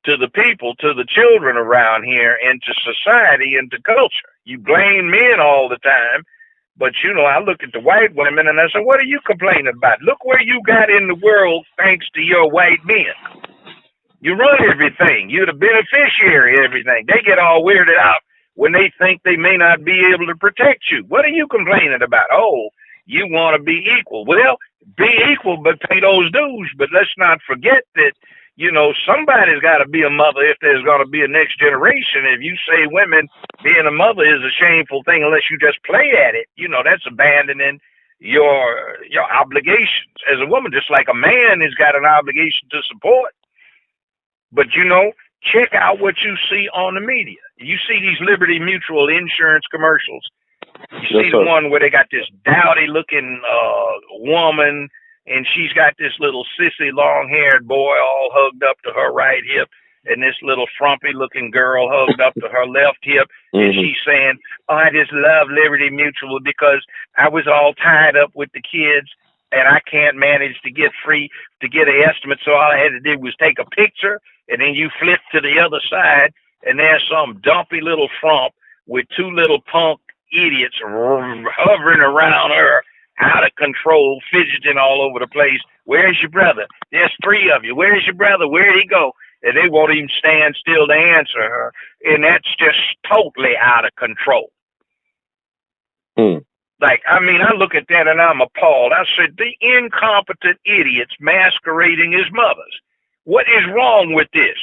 to the people, to the children around here, and to society and to culture. You blame men all the time, but you know, I look at the white women and I say, what are you complaining about? Look where you got in the world thanks to your white men. You run everything. You're the beneficiary of everything. They get all weirded out when they think they may not be able to protect you. What are you complaining about? Oh, you want to be equal. Well, be equal, but pay those dues. But let's not forget that, you know, somebody's got to be a mother if there's going to be a next generation. If you say women being a mother is a shameful thing unless you just play at it, you know, that's abandoning your obligations as a woman, just like a man has got an obligation to support. But, you know, check out what you see on the media. You see these Liberty Mutual insurance commercials. You see the one where they got this dowdy looking woman, and she's got this little sissy long haired boy all hugged up to her right hip. and this little frumpy looking girl hugged up to her left hip, and she's saying, "Oh, I just love Liberty Mutual because I was all tied up with the kids and I can't manage to get an estimate. So all I had to do was take a picture, and then you flip to the other side, and there's some dumpy little frump with two little punk idiots hovering around her, out of control, fidgeting all over the place. Where's your brother? There's three of you. Where's your brother? Where'd he go?" And they won't even stand still to answer her. And that's just totally out of control. Like, I mean, I look at that and I'm appalled. I said, the incompetent idiots masquerading as mothers. What is wrong with this?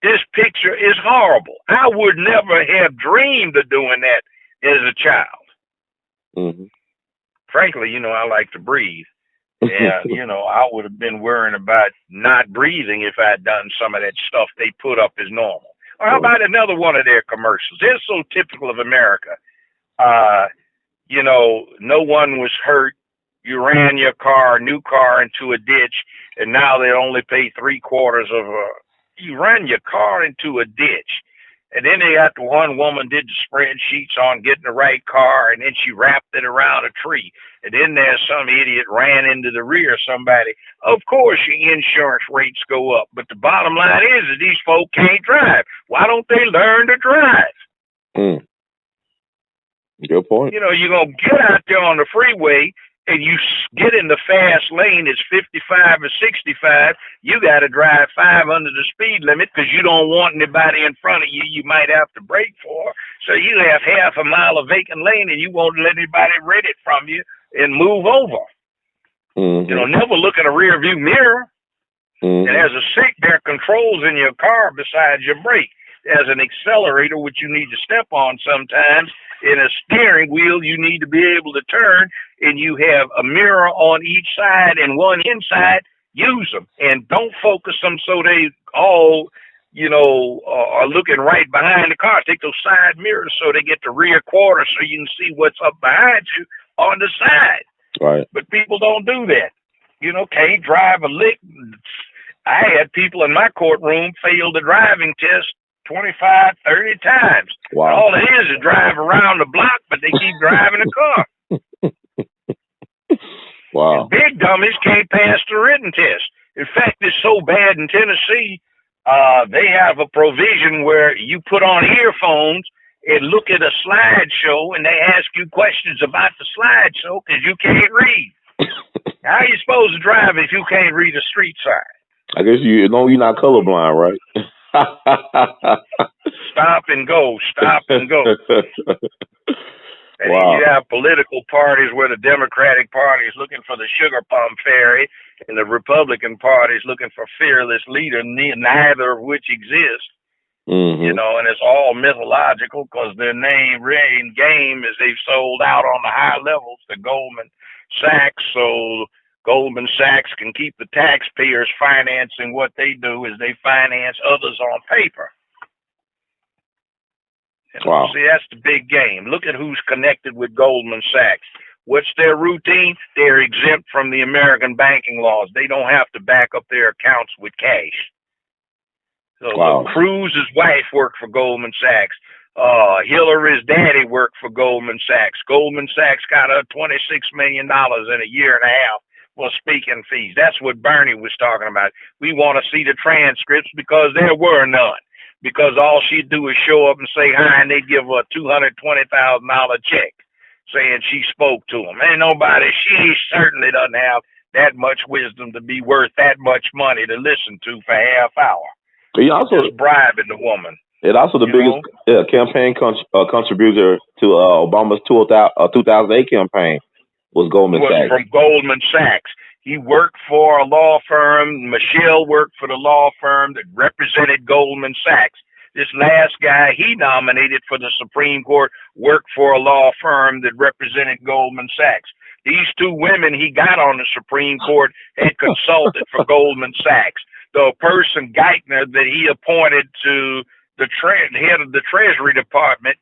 This picture is horrible. I would never have dreamed of doing that as a child. Frankly, I like to breathe. And, I would have been worrying about not breathing if I'd done some of that stuff they put up as normal. Or how about another one of their commercials? They're so typical of America. No one was hurt. You ran your new car into a ditch, and now they only pay 3/4 of you ran your car into a ditch. And then they got the one woman did the spreadsheets on getting the right car, and then she wrapped it around a tree. And then there's some idiot ran into the rear of somebody. Of course, your insurance rates go up. But the bottom line is that these folk can't drive. Why don't they learn to drive? Good point. You're going to get out there on the freeway and you get in the fast lane, it's 55 or 65. You got to drive 5 under the speed limit because you don't want anybody in front of you might have to brake for. So you have half a mile of vacant lane and you won't let anybody rent it from you and move over. Never look in a rear view mirror. And as there are controls in your car besides your brake. There's an accelerator, which you need to step on sometimes, and a steering wheel you need to be able to turn, and you have a mirror on each side and one inside. Use them, and don't focus them so they all, are looking right behind the car. Take those side mirrors so they get the rear quarter so you can see what's up behind you on the side. Right. But people don't do that. Can't drive a lick. I had people in my courtroom fail the driving test 25, 30 times. Wow. And all it is drive around the block, but they keep driving the car. Wow. And big dummies can't pass the written test. In fact, it's so bad in Tennessee, they have a provision where you put on earphones and look at a slideshow, and they ask you questions about the slideshow because you can't read. How are you supposed to drive if you can't read a street sign? I guess you're not colorblind, right? Stop and go. And wow. then you have political parties where the Democratic Party is looking for the sugar pump fairy and the Republican Party is looking for fearless leader, neither of which exist. And it's all mythological because their name and game is they've sold out on the high levels to Goldman Sachs, so Goldman Sachs can keep the taxpayers financing what they do is they finance others on paper. Wow. See, that's the big game. Look at who's connected with Goldman Sachs. What's their routine? They're exempt from the American banking laws. They don't have to back up their accounts with cash. So wow. Cruz's wife worked for Goldman Sachs. Hillary's daddy worked for Goldman Sachs. Goldman Sachs got $26 million in a year and a half for speaking fees. That's what Bernie was talking about. We want to see the transcripts because there were none. Because all she'd do is show up and say hi, and they'd give her a $220,000 check saying she spoke to him. She certainly doesn't have that much wisdom to be worth that much money to listen to for half hour. He also just bribing the woman. It also the biggest campaign contributor to Obama's 2008 campaign was Goldman Sachs. From Goldman Sachs. He worked for a law firm. Michelle worked for the law firm that represented Goldman Sachs. This last guy he nominated for the Supreme Court worked for a law firm that represented Goldman Sachs. These two women he got on the Supreme Court had consulted for Goldman Sachs. The person, Geithner, that he appointed to the head of the Treasury Department,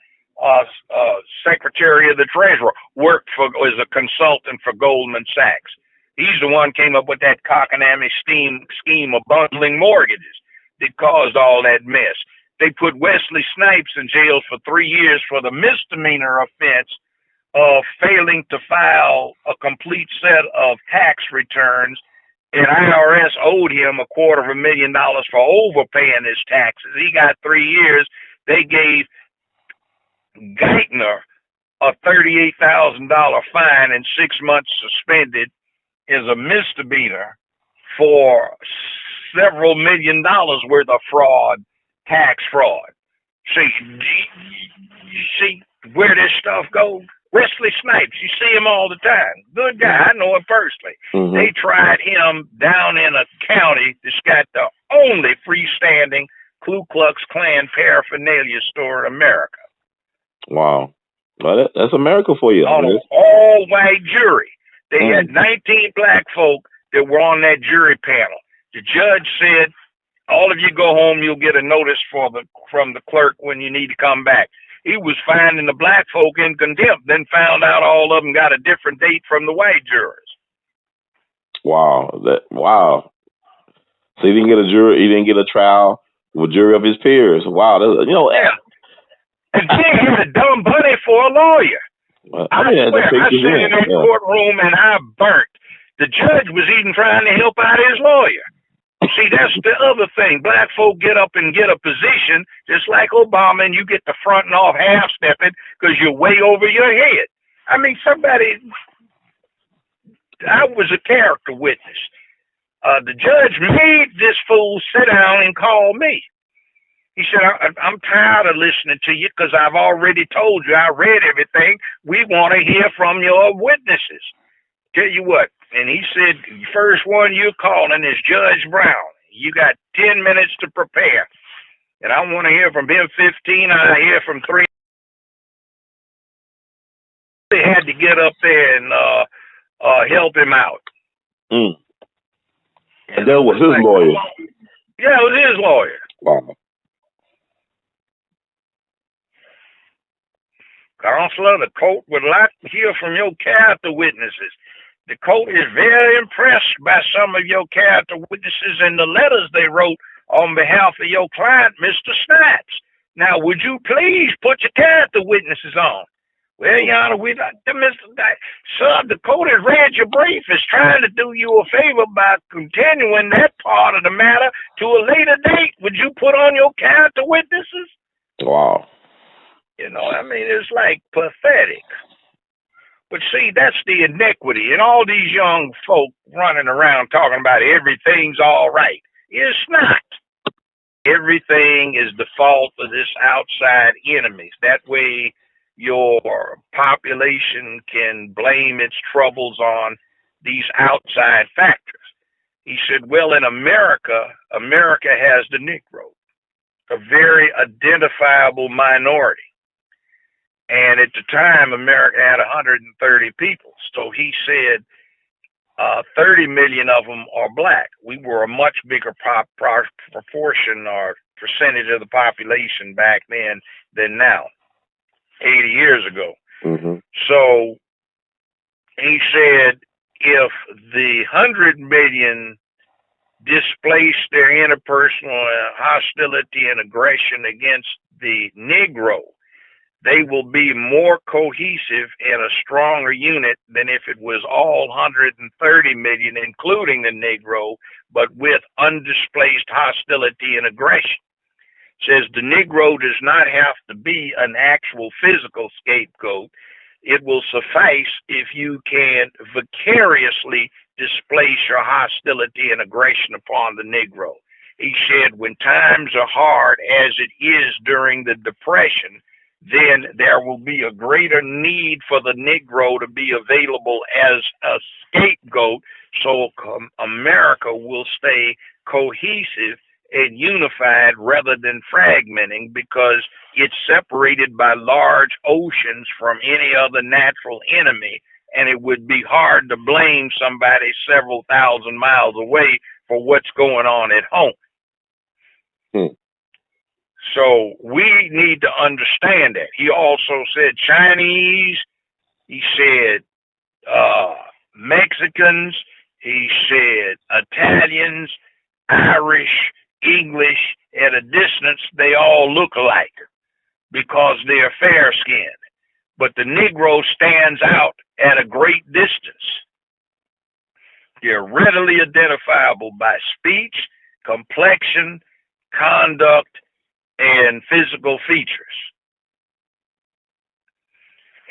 Secretary of the Treasury, was a consultant for Goldman Sachs. He's the one came up with that cockamamie scheme of bundling mortgages. that caused all that mess. They put Wesley Snipes in jail for 3 years for the misdemeanor offense of failing to file a complete set of tax returns, and IRS owed him $250,000 for overpaying his taxes. He got 3 years. They gave Geithner a $38,000 fine and 6 months suspended as a misdemeanor for several $1 million worth of fraud, tax fraud. See, you see where this stuff goes? Wesley Snipes, you see him all the time. Good guy, I know him personally. Mm-hmm. They tried him down in a county that's got the only freestanding Ku Klux Klan paraphernalia store in America. Wow. Well, that's America for you. On an all-white jury. They had 19 black folk that were on that jury panel. The judge said, all of you go home, you'll get a notice from the clerk when you need to come back. He was finding the black folk in contempt, then found out all of them got a different date from the white jurors. Wow. Wow. So he didn't get a jury, he didn't get a trial with a jury of his peers. Wow. Yeah. And then he had a dumb buddy for a lawyer. I swear, I sat in that courtroom and I burnt. The judge was even trying to help out his lawyer. See, that's the other thing. Black folk get up and get a position, just like Obama, and you get the fronting off half-stepping because you're way over your head. I mean, I was a character witness. The judge made this fool sit down and call me. He said, I'm tired of listening to you because I've already told you, I read everything. We want to hear from your witnesses. Tell you what, and he said, first one you're calling is Judge Brown. You got 10 minutes to prepare. And I want to hear from him 15. I hear from 3. They had to get up there and help him out. Mm. And that was his lawyer. Yeah, it was his lawyer. Wow. Counselor, the court would like to hear from your character witnesses. The court is very impressed by some of your character witnesses and the letters they wrote on behalf of your client, Mr. Snipes. Now, would you please put your character witnesses on? Well, Your Honor, we'd like to, Sir, the court has read your brief. It's trying to do you a favor by continuing that part of the matter to a later date. Would you put on your character witnesses? Wow. You know, I mean, it's like pathetic. But see, that's the iniquity. And all these young folk running around talking about everything's all right. It's not. Everything is the fault of this outside enemies. That way your population can blame its troubles on these outside factors. He said, well, in America has the Negro, a very identifiable minority. And at the time, America had 130 people. So he said 30 million of them are black. We were a much bigger proportion or percentage of the population back then than now, 80 years ago. Mm-hmm. So he said if the 100 million displaced their interpersonal hostility and aggression against the Negro, they will be more cohesive and a stronger unit than if it was all 130 million, including the Negro, but with undisplaced hostility and aggression. Says the Negro does not have to be an actual physical scapegoat. It will suffice if you can vicariously displace your hostility and aggression upon the Negro. He said when times are hard, as it is during the Depression, then there will be a greater need for the Negro to be available as a scapegoat so America will stay cohesive and unified rather than fragmenting, because it's separated by large oceans from any other natural enemy, and it would be hard to blame somebody several thousand miles away for what's going on at home. So we need to understand that. He also said Chinese, he said Mexicans, he said Italians, Irish, English at a distance, they all look alike because they're fair skinned. But the Negro stands out at a great distance. They're readily identifiable by speech, complexion, conduct, and physical features.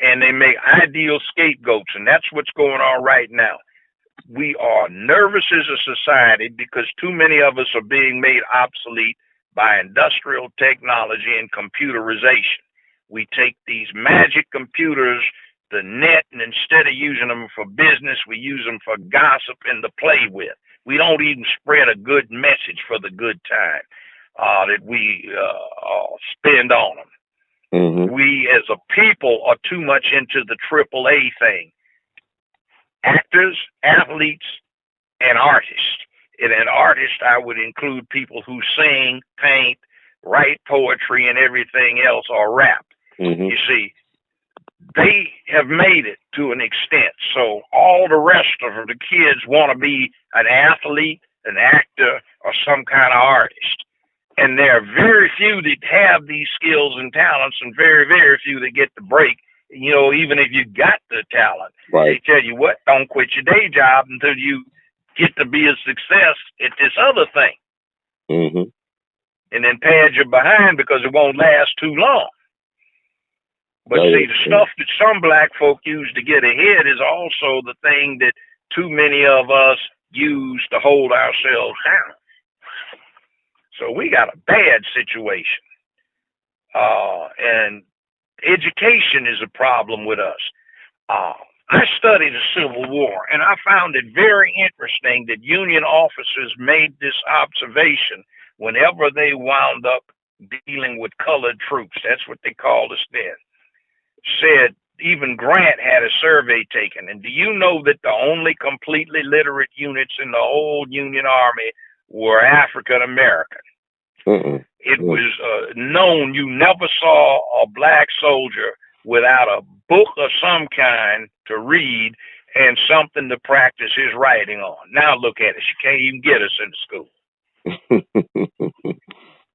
And they make ideal scapegoats, and that's what's going on right now. We are nervous as a society because too many of us are being made obsolete by industrial technology and computerization. We take these magic computers, the net, and instead of using them for business, we use them for gossip and to play with. We don't even spread a good message for the good time that we spend on them. Mm-hmm. We as a people are too much into the AAA thing. Actors, athletes, and artists. And an artist, I would include people who sing, paint, write poetry, and everything else, or rap. Mm-hmm. You see, they have made it to an extent. So all the rest of the kids want to be an athlete, an actor, or some kind of artist. And there are very few that have these skills and talents, and very, very few that get the break. You know, even if you got the talent, right, they tell you what, don't quit your day job until you get to be a success at this other thing. Mm-hmm. And then pad your behind because it won't last too long. But see, the stuff that some black folk use to get ahead is also the thing that too many of us use to hold ourselves down. So we got a bad situation. And education is a problem with us. I studied the Civil War, and I found it very interesting that Union officers made this observation whenever they wound up dealing with colored troops. That's what they called us then. Said even Grant had a survey taken. And do you know that the only completely literate units in the whole Union Army were African American? It was known you never saw a black soldier without a book of some kind to read and something to practice his writing on. Now look at us. You can't even get us into school.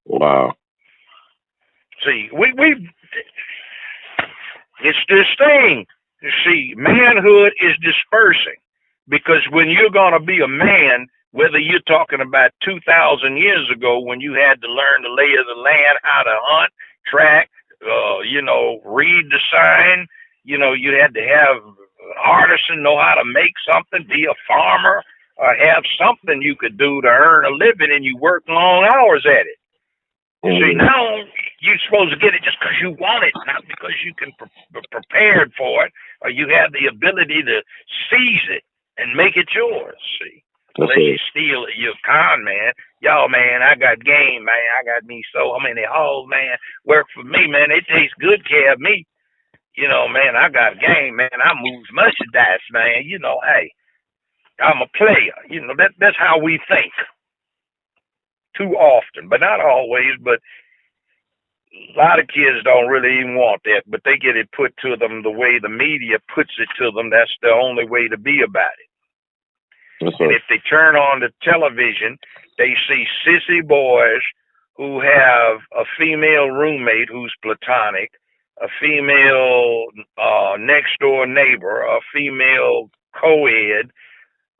Wow. See, it's this thing. You see, manhood is dispersing because when you're going to be a man, whether you're talking about 2,000 years ago when you had to learn the lay of the land, how to hunt, track, read the sign, you had to have an artisan know how to make something, be a farmer, or have something you could do to earn a living, and you work long hours at it. You see, now you're supposed to get it just because you want it, not because you can be prepared for it, or you have the ability to seize it and make it yours, see. Unless you steal it, you're a con man. Y'all, man, I got game, man. I got me so many hoes, man. Work for me, man. They takes good care of me. Man, I got game, man. I moves merchandise, man. Hey, I'm a player. That's how we think. Too often, but not always. But a lot of kids don't really even want that, but they get it put to them the way the media puts it to them. That's the only way to be about it. And if they turn on the television, they see sissy boys who have a female roommate who's platonic, a female next door neighbor, a female co-ed,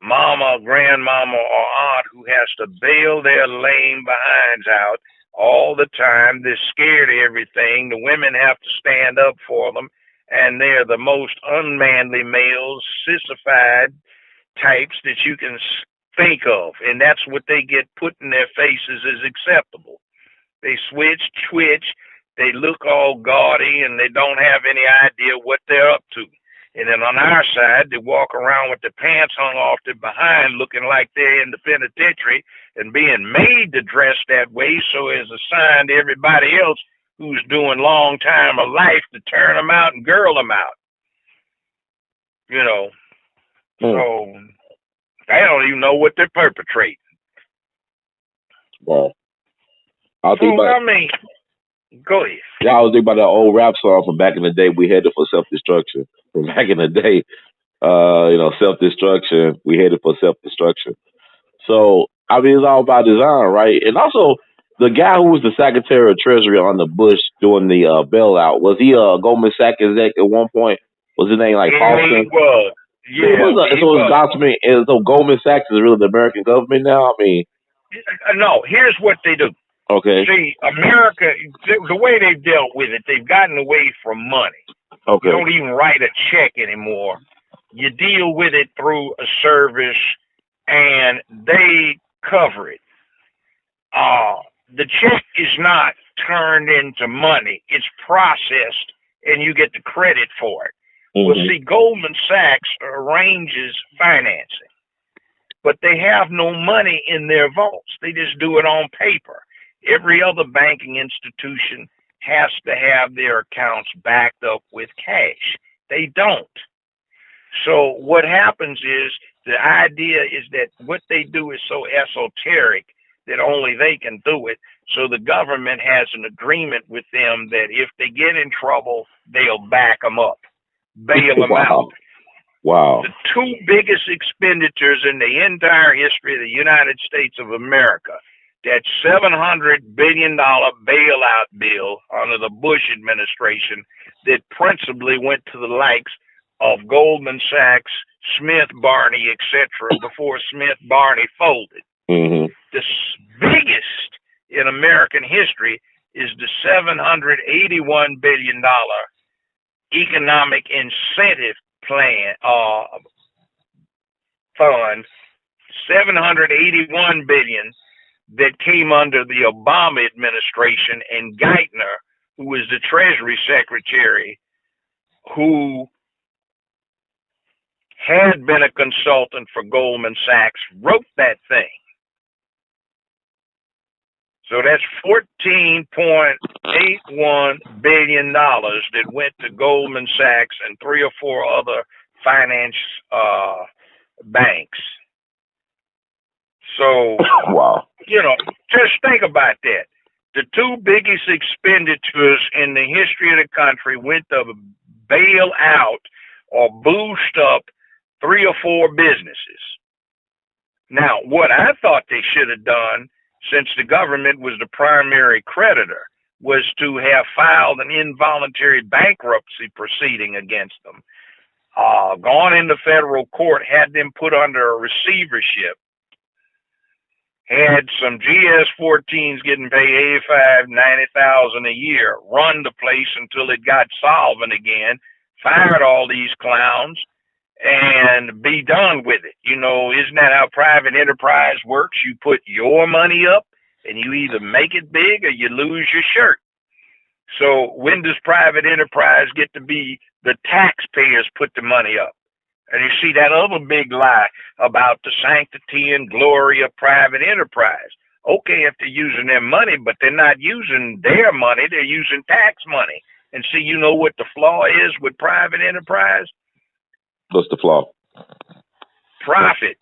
mama, grandmama, or aunt who has to bail their lame behinds out all the time. They're scared of everything. The women have to stand up for them, and they're the most unmanly males, sissified types that you can think of, and that's what they get put in their faces as acceptable. They twitch, they look all gaudy, and they don't have any idea what they're up to. And then on our side, they walk around with their pants hung off their behind, looking like they're in the penitentiary and being made to dress that way, so as a sign to everybody else who's doing long time of life to turn them out and girl them out. So they don't even know what they're perpetrating. Well, go ahead. Yeah, I was thinking about that old rap song from back in the day. We headed for self-destruction. From back in the day, self-destruction. We headed for self-destruction. So I mean, it's all by design, right? And also, the guy who was the Secretary of Treasury under Bush during the bailout, was he a Goldman Sachs exec at one point? Was his name like Yeah, he Carson? was. Yeah, he So it's was. government, and so Goldman Sachs is really the American government now. I mean, No, here's what they do. okay, See, America, the way they've dealt with it, they've gotten away from money. You okay, don't even write a check anymore. You deal with it through a service, and they cover it. The check is not turned into money. It's processed and you get the credit for it. Well, see, Goldman Sachs arranges financing, but they have no money in their vaults. They just do it on paper. Every other banking institution has to have their accounts backed up with cash. They don't. So what happens is the idea is that what they do is so esoteric that only they can do it. So the government has an agreement with them that if they get in trouble, they'll back them up, bail them out. Wow. The two biggest expenditures in the entire history of the United States of America, that $700 billion bailout bill under the Bush administration that principally went to the likes of Goldman Sachs, Smith Barney, etc., before Smith Barney folded. The biggest in American history is the $781 billion economic incentive plan fund, $781 billion that came under the Obama administration, and Geithner, who was the Treasury Secretary, who had been a consultant for Goldman Sachs, wrote that thing. So that's $14.81 billion that went to Goldman Sachs and 3 or 4 other finance banks. So, wow. Just think about that. The two biggest expenditures in the history of the country went to bail out or boost up 3 or 4 businesses. Now, what I thought they should have done, since the government was the primary creditor, was to have filed an involuntary bankruptcy proceeding against them, gone into federal court, had them put under a receivership, had some GS-14s getting paid $85,000, $90,000 a year, run the place until it got solvent again, fired all these clowns, and be done with it. Isn't that how private enterprise works? You put your money up and you either make it big or you lose your shirt. So when does private enterprise get to be the taxpayers put the money up? And you see that other big lie about the sanctity and glory of private enterprise. Okay, if they're using their money, but they're not using their money, they're using tax money. And see, you know what the flaw is with private enterprise? What's the flaw? Profit.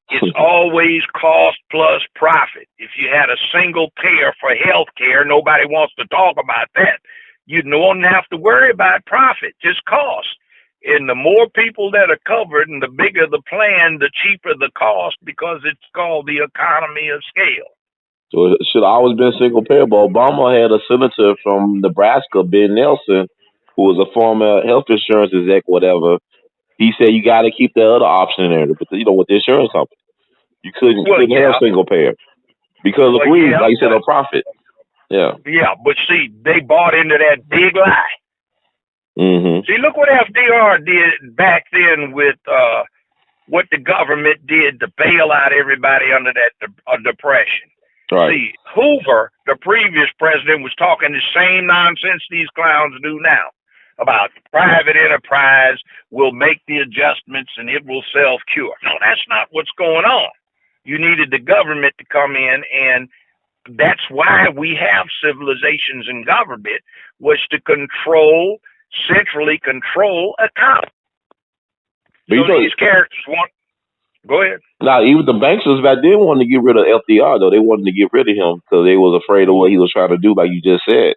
It's always cost plus profit. If you had a single payer for health care, nobody wants to talk about that. You don't have to worry about profit, just cost. And the more people that are covered and the bigger the plan, the cheaper the cost, because it's called the economy of scale. So it should have always been single payer. But Obama had a senator from Nebraska, Ben Nelson, who was a former health insurance exec, whatever. He said you got to keep the other option in there, but with the insurance company, you couldn't have single payer because of greed, like you said, of profit. Yeah. Yeah, but see, they bought into that big lie. See, look what FDR did back then with what the government did to bail out everybody under that depression. Right. See, Hoover, the previous president, was talking the same nonsense these clowns do now about private enterprise will make the adjustments and it will self-cure. No, that's not what's going on. You needed the government to come in, and that's why we have civilizations and government, was to centrally control economy. So these characters want. Go ahead. Now, even the banksters back then wanted to get rid of FDR, though. They wanted to get rid of him because they was afraid of what he was trying to do, like you just said.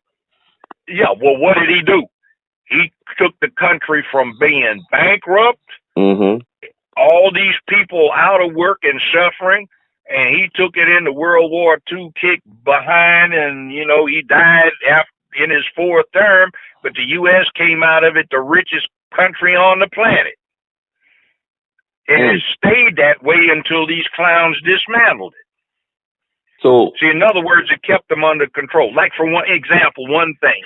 Yeah, well, what did he do? He took the country from being bankrupt, all these people out of work and suffering, and he took it into World War II, kicked behind, and he died in his fourth term. But the U.S. came out of it the richest country on the planet, and it stayed that way until these clowns dismantled it. So, see, in other words, it kept them under control. Like for one example, one thing,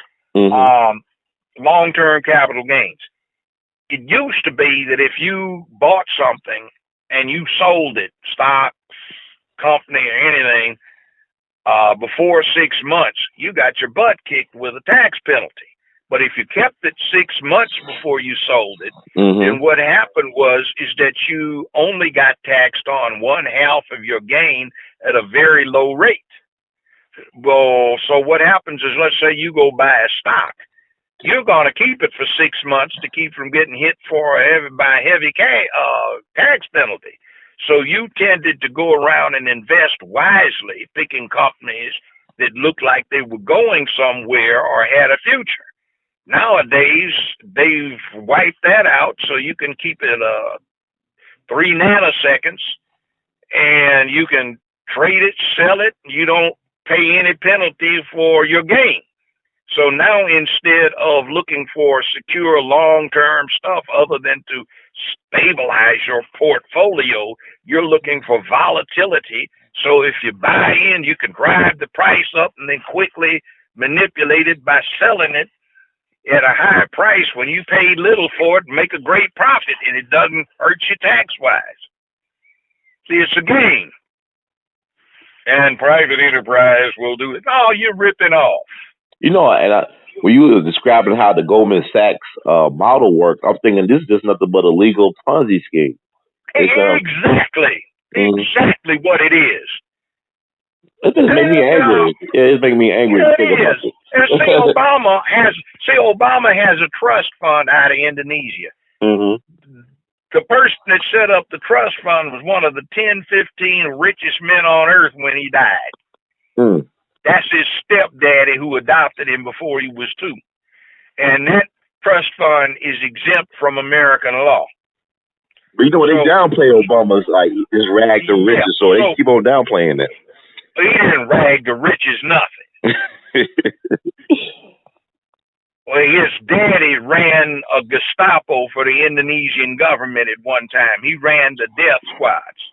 long-term capital gains. It used to be that if you bought something and you sold it, stock, company, or anything, before 6 months, you got your butt kicked with a tax penalty. But if you kept it 6 months before you sold it, then what happened is that you only got taxed on 1/2 of your gain at a very low rate. Well, so what happens is, let's say you go buy a stock. You're going to keep it for 6 months to keep from getting hit by a heavy tax penalty. So you tended to go around and invest wisely, picking companies that looked like they were going somewhere or had a future. Nowadays, they've wiped that out, so you can keep it 3 nanoseconds, and you can trade it, sell it. You don't pay any penalty for your gain. So now, instead of looking for secure long-term stuff other than to stabilize your portfolio, you're looking for volatility. So if you buy in, you can drive the price up and then quickly manipulate it by selling it at a higher price when you paid little for it and make a great profit, and it doesn't hurt you tax-wise. See, it's a game. And private enterprise will do it. Oh, you're ripping off. And when you were describing how the Goldman Sachs model works, I'm thinking this is just nothing but a legal Ponzi scheme. Exactly. Exactly what it is. It just makes me angry. It's making me angry to think about it. And say Obama has a trust fund out of Indonesia. The person that set up the trust fund was one of the 10, 15 richest men on earth when he died. That's his stepdaddy who adopted him before he was 2. And that trust fund is exempt from American law. But they downplay Obama's his rag the riches, so they keep on downplaying that. He didn't rag the riches nothing. Well, his daddy ran a Gestapo for the Indonesian government at one time. He ran the death squads.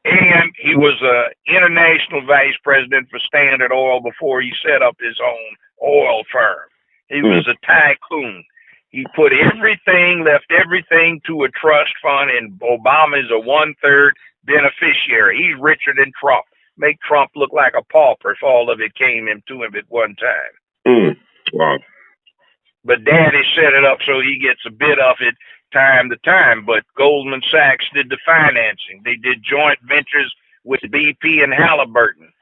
And he was an international vice president for Standard Oil before he set up his own oil firm. He was a tycoon. He left everything to a trust fund, and Obama is a 1/3 beneficiary. He's richer than Trump. Make Trump look like a pauper if all of it came to him at one time. Wow. But Daddy set it up so he gets a bit of it time to time. But Goldman Sachs did the financing. They did joint ventures with BP and Halliburton.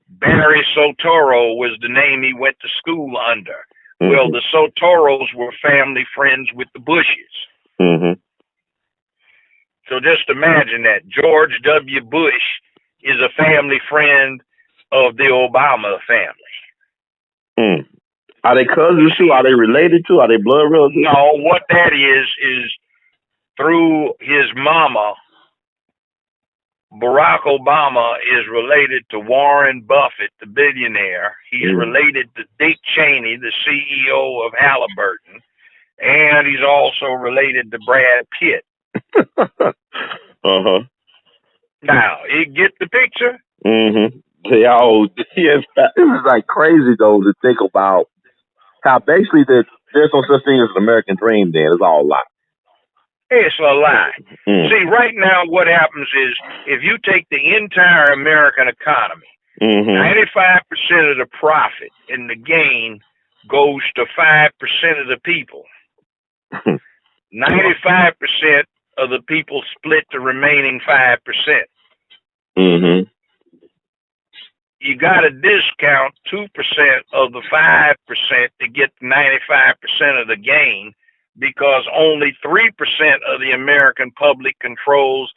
Barry Soetoro was the name he went to school under. Well, the Soetoros were family friends with the Bushes. So just imagine that. George W. Bush is a family friend of the Obama family. Are they cousins too? Are they related to? Are they blood relatives? No, what that is through his mama, Barack Obama is related to Warren Buffett, the billionaire. He's related to Dick Cheney, the CEO of Halliburton. And he's also related to Brad Pitt. Now, you get the picture? This is crazy though to think about how basically there's no such thing as an American dream. Then it's all a lie. It's a lie. See, right now what happens is if you take the entire American economy, 95% of the profit and the gain goes to 5% of the people. 95% of the people split the remaining 5%. You got to discount 2% of the 5% to get 95% of the gain, because only 3% of the American public controls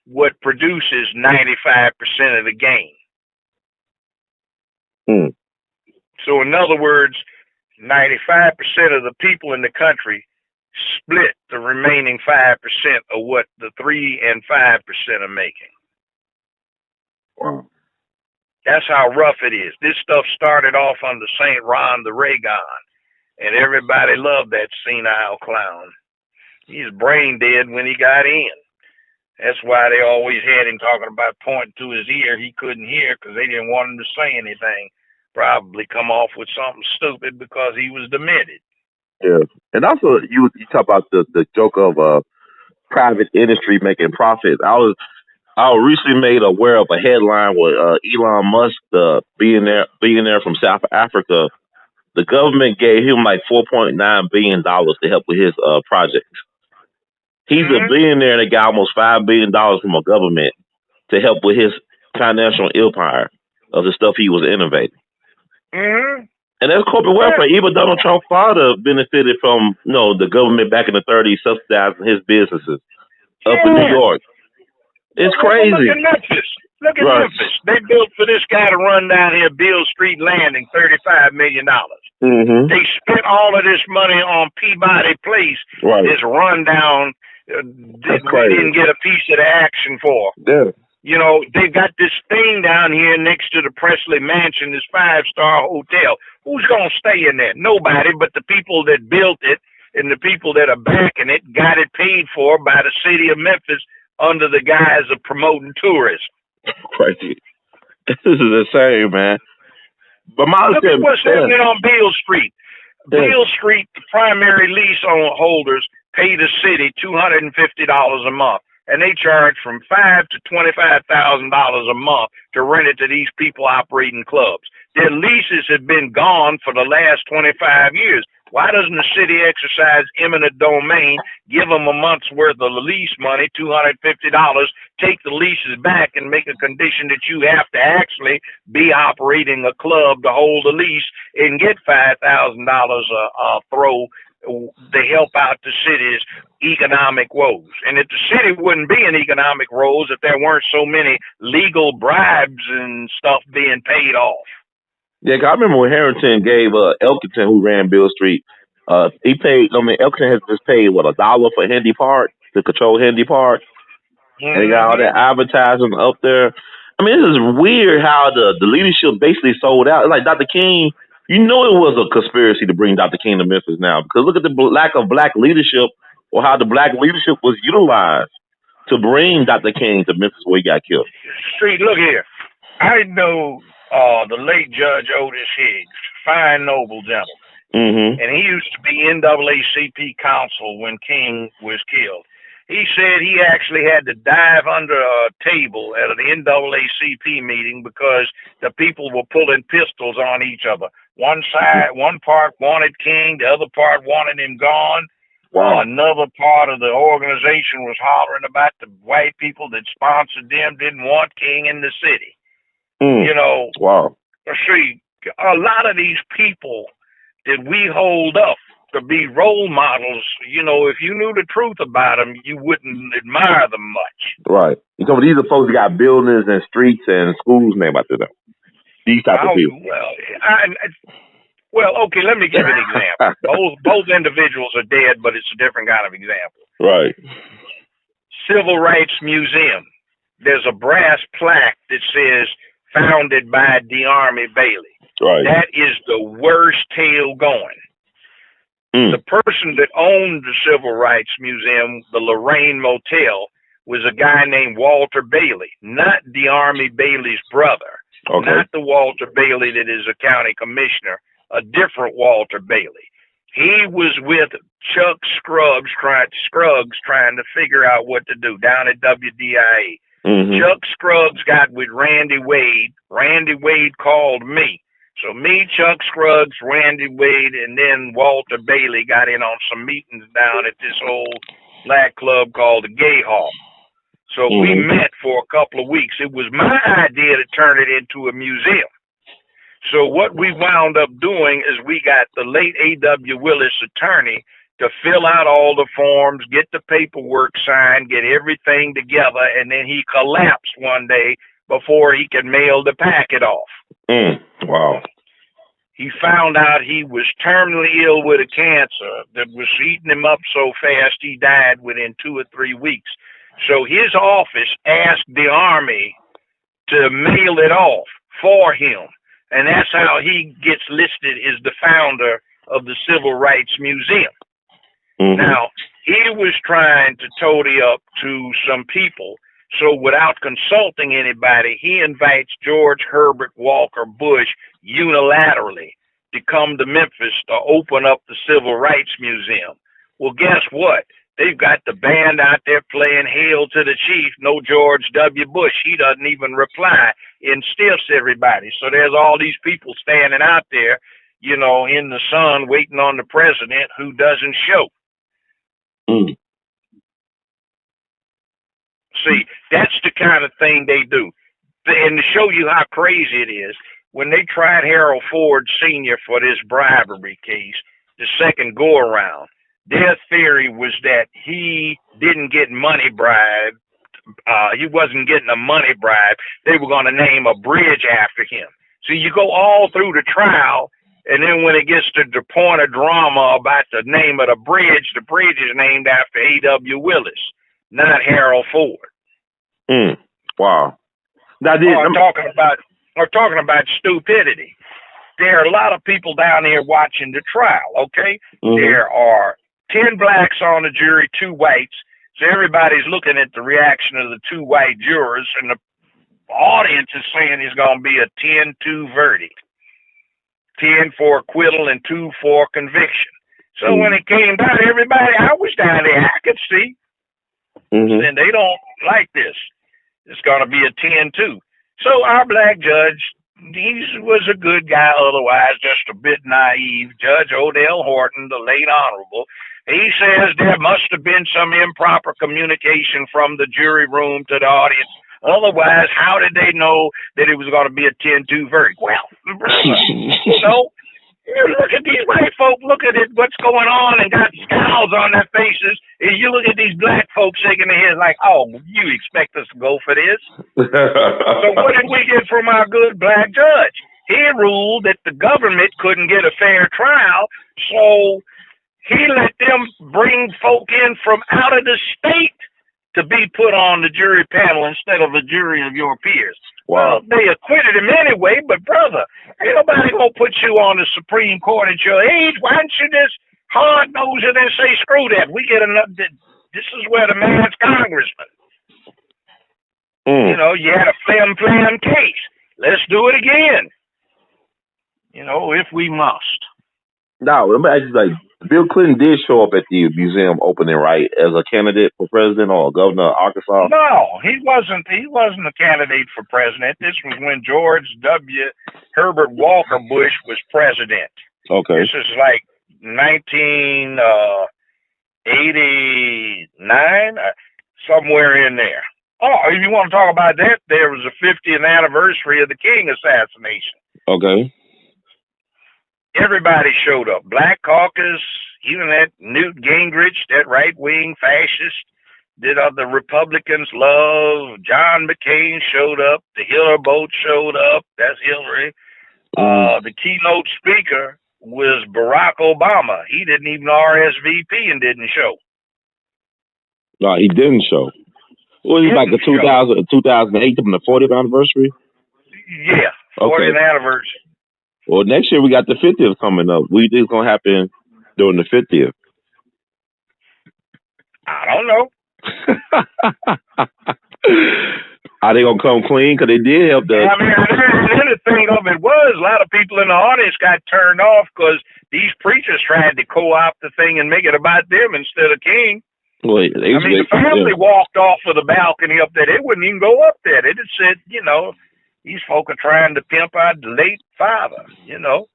what produces 95% of the gain. So in other words, 95% of the people in the country split the remaining 5% of what the 3 and 5% are making. Wow. That's how rough it is. This stuff started off under St. Ron the Raygon, and everybody loved that senile clown. He's brain dead when he got in. That's why they always had him talking about pointing to his ear. He couldn't hear because they didn't want him to say anything. Probably come off with something stupid because he was demented. Yeah. And also, you talk about the joke of private industry making profits. I was recently made aware of a headline with Elon Musk, the billionaire from South Africa. The government gave him like $4.9 billion to help with his projects. He's a billionaire that got almost $5 billion from a government to help with his financial empire of the stuff he was innovating. And that's corporate welfare. Even Donald Trump's father benefited from, the government back in the 30s subsidizing his businesses up in New York. It's crazy. Look at Memphis. Look at Memphis. They built for this guy to run down here Beale Street Landing, $35 million. They spent all of this money on Peabody Place, this rundown we didn't get a piece of the action for. Yeah. They've got this thing down here next to the Presley Mansion, this 5-star hotel. Who's going to stay in there? Nobody but the people that built it and the people that are backing it, got it paid for by the city of Memphis under the guise of promoting tourism. Crazy. This is insane, man. But look at what's happening on Beale Street. Beale Street, the primary lease holders pay the city $250 a month, and they charge from $5,000 to $25,000 a month to rent it to these people operating clubs. Their leases have been gone for the last 25 years. Why doesn't the city exercise eminent domain, give them a month's worth of lease money, $250, take the leases back and make a condition that you have to actually be operating a club to hold a lease and get $5,000 a throw to help out the city's economic woes. And if the city wouldn't be in economic woes if there weren't so many legal bribes and stuff being paid off. Yeah, 'cause I remember when Harrington gave Elkington, who ran Beale Street, he paid. Elkington has just paid $1 for Hendy Park to control Hendy Park, and they got all that advertising up there. I mean, this is weird how the leadership basically sold out. Like Dr. King, it was a conspiracy to bring Dr. King to Memphis now, because look at the lack of black leadership, or how the black leadership was utilized to bring Dr. King to Memphis where he got killed. Street, look here. I know the late Judge Otis Higgs, fine, noble gentleman. And he used to be NAACP counsel when King was killed. He said he actually had to dive under a table at an NAACP meeting because the people were pulling pistols on each other. One part wanted King, the other part wanted him gone. Wow. Another part of the organization was hollering about the white people that sponsored them didn't want King in the city. Wow. See, a lot of these people that we hold up to be role models, if you knew the truth about them, you wouldn't admire them much. Right. So these are folks that got buildings and streets and schools named after them. These type of people. Well, okay, let me give you an example. Both individuals are dead, but it's a different kind of example. Right. Civil Rights Museum. There's a brass plaque that says, founded by D'Army Bailey. Right. That is the worst tale going. The person that owned the Civil Rights Museum, the Lorraine Motel, was a guy named Walter Bailey, not D'Army Bailey's brother, not the Walter Bailey that is a county commissioner, a different Walter Bailey. He was with Chuck Scruggs trying to figure out what to do down at WDIA. Chuck Scruggs got with Randy Wade. Randy Wade called me. So me, Chuck Scruggs, Randy Wade, and then Walter Bailey got in on some meetings down at this old black club called the Gay Hall. So we met for a couple of weeks. It was my idea to turn it into a museum. So what we wound up doing is we got the late A.W. Willis attorney to fill out all the forms, get the paperwork signed, get everything together, and then he collapsed one day before he could mail the packet off. Wow. he found out he was terminally ill with a cancer that was eating him up so fast he died within 2 or 3 weeks. So his office asked the Army to mail it off for him. And that's how he gets listed as the founder of the Civil Rights Museum. Mm-hmm. Now, he was trying to toady up to some people. So without consulting anybody, he invites George Herbert Walker Bush unilaterally to come to Memphis to open up the Civil Rights Museum. Well, guess what? They've got the band out there playing Hail to the Chief, no George W. Bush. He doesn't even reply and stiffs everybody. So there's all these people standing out there, you know, in the sun waiting on the president who doesn't show. Mm. See, that's the kind of thing they do. And to show you how crazy it is, when they tried Harold Ford Sr. for this bribery case, the second go around, their theory was that he didn't get money bribe. He wasn't getting a money bribe. They were going to name a bridge after him. So you go all through the trial, and then when it gets to the point of drama about the name of the bridge is named after A.W. Willis, not Harold Ford. Mm. Wow. Now, I'm talking about stupidity. There are a lot of people down here watching the trial, okay? Mm-hmm. There are 10 blacks on the jury, 2 whites. So everybody's looking at the reaction of the 2 white jurors, and the audience is saying it's going to be a 10-2 verdict. 10 for acquittal and 2 for conviction. So when it came down, everybody, I was down there, I could see. Mm-hmm. And they don't like this. It's going to be a 10-2. So our black judge, he was a good guy, otherwise just a bit naive. Judge Odell Horton, the late honorable, he says there must have been some improper communication from the jury room to the audience. Otherwise, how did they know that it was going to be a 10-2 verdict? Well, you know, you look at these white folk, look at it, what's going on, and got scowls on their faces, and you look at these black folks shaking their heads like, oh, you expect us to go for this? So what did we get from our good black judge? He ruled that the government couldn't get a fair trial, so he let them bring folk in from out of the state to be put on the jury panel instead of a jury of your peers. Wow. Well, they acquitted him anyway, but brother, ain't nobody gonna put you on the Supreme Court at your age. Why don't you just hard nose it and say, screw that? We get enough. This is where the man's congressman. You know, you had a flam case. Let's do it again. You know, if we must. Now, let me ask you, like, Bill Clinton did show up at the museum opening, right, as a candidate for president or governor of Arkansas? No, he wasn't. He wasn't a candidate for president. This was when George W. Herbert Walker Bush was president. Okay. This is like 1989, somewhere in there. Oh, if you want to talk about that, there was the 50th anniversary of the King assassination. Okay. Everybody showed up. Black Caucus, even that Newt Gingrich, that right-wing fascist, did the Republicans love. John McCain showed up. The Hiller boat showed up. That's Hillary. The keynote speaker was Barack Obama. He didn't even RSVP and didn't show. No, he didn't show. Well, he's like the 2008, the 40th anniversary? Yeah, 40th anniversary. Well, next year we got the 50th coming up. What do you think is going to happen during the 50th? I don't know. Are they going to come clean? Because they did help the... I mean, the thing of it was, a lot of people in the audience got turned off because these preachers tried to co-opt the thing and make it about them instead of King. Well, the family walked off of the balcony up there. They wouldn't even go up there. They just said, you know... These folk are trying to pimp out the late father, you know.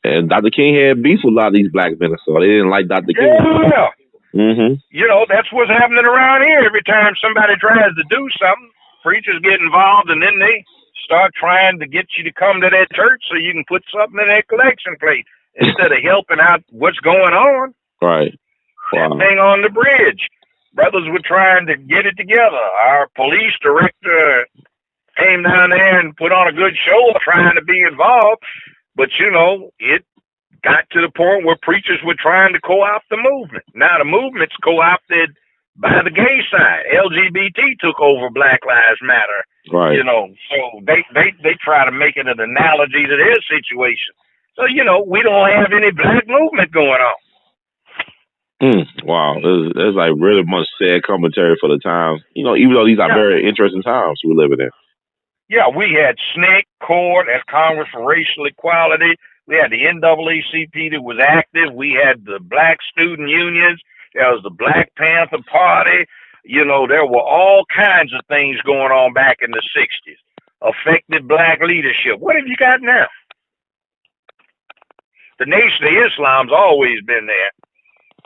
And Dr. King had beef with a lot of these black men, so they didn't like Dr. King. Yeah. Mm-hmm. You know, that's what's happening around here. Every time somebody tries to do something, preachers get involved, and then they start trying to get you to come to that church so you can put something in that collection plate instead of helping out what's going on. Right. Wow. That thing on the bridge. Brothers were trying to get it together. Our police director came down there and put on a good show trying to be involved. But it got to the point where preachers were trying to co-opt the movement. Now the movement's co-opted by the gay side. LGBT took over Black Lives Matter. Right. So they try to make it an analogy to their situation. So, we don't have any black movement going on. Wow. There's like really much sad commentary for the times. Even though these are very interesting times we're living in. Yeah, we had SNCC, Court, as Congress for Racial Equality. We had the NAACP that was active. We had the black student unions. There was the Black Panther Party. There were all kinds of things going on back in the 60s. Affected black leadership. What have you got now? The Nation of Islam's always been there.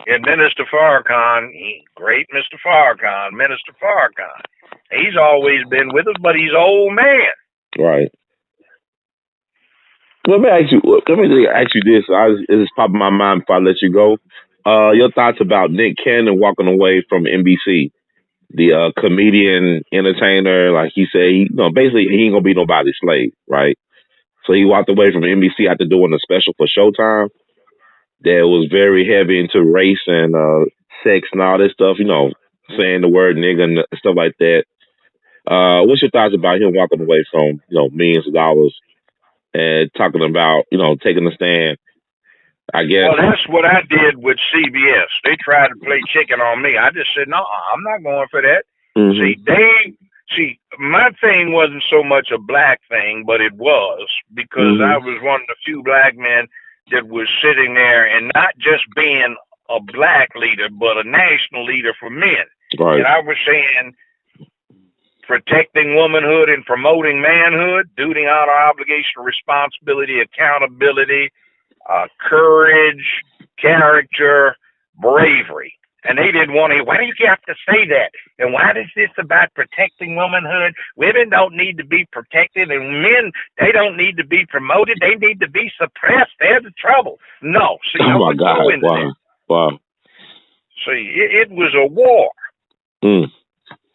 And Minister Farrakhan, great Mr. Farrakhan, Minister Farrakhan. He's always been with us, but he's an old man. Right. Let me ask you this. It just popped in my mind before I let you go. Your thoughts about Nick Cannon walking away from NBC, the comedian, entertainer, like he said, basically he ain't gonna be nobody's slave, right? So he walked away from NBC after doing a special for Showtime that was very heavy into race and sex and all this stuff, saying the word nigga and stuff like that. What's your thoughts about him walking away from, millions of dollars and talking about, taking a stand? I guess. Well, that's what I did with CBS. They tried to play chicken on me. I just said, no, I'm not going for that. Mm-hmm. See, my thing wasn't so much a black thing, but it was because I was one of the few black men that was sitting there and not just being a black leader, but a national leader for men. Right. And I was saying, protecting womanhood and promoting manhood, duty, honor, obligation, responsibility, accountability, courage, character, bravery. And they didn't want to, why do you have to say that? And why is this about protecting womanhood? Women don't need to be protected, and men, they don't need to be promoted. They need to be suppressed. They're the trouble. No. See, oh, my God. Wow. See, it was a war.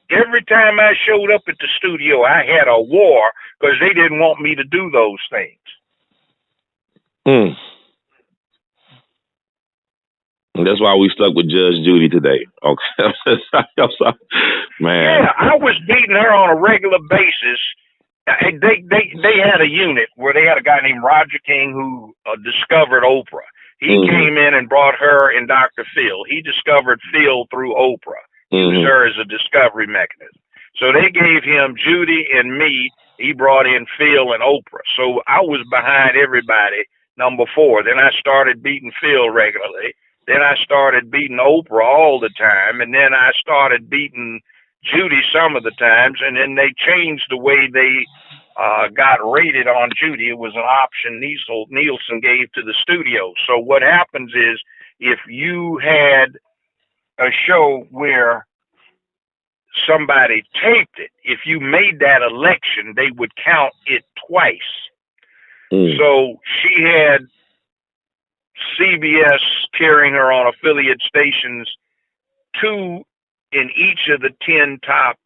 Every time I showed up at the studio, I had a war because they didn't want me to do those things. That's why we stuck with Judge Judy today. Okay. Man. Yeah, I was beating her on a regular basis. They had a unit where they had a guy named Roger King who discovered Oprah. He came in and brought her and Dr. Phil. He discovered Phil through Oprah. Used her as a discovery mechanism. So they gave him Judy and me. He brought in Phil and Oprah. So I was behind everybody, number 4. Then I started beating Phil regularly. Then I started beating Oprah all the time. And then I started beating Judy some of the times. And then they changed the way they got rated on Judy. It was an option Nielsen gave to the studio. So what happens is if you had a show where somebody taped it, if you made that election, they would count it twice. So she had CBS carrying her on affiliate stations, 2 in each of the 10 top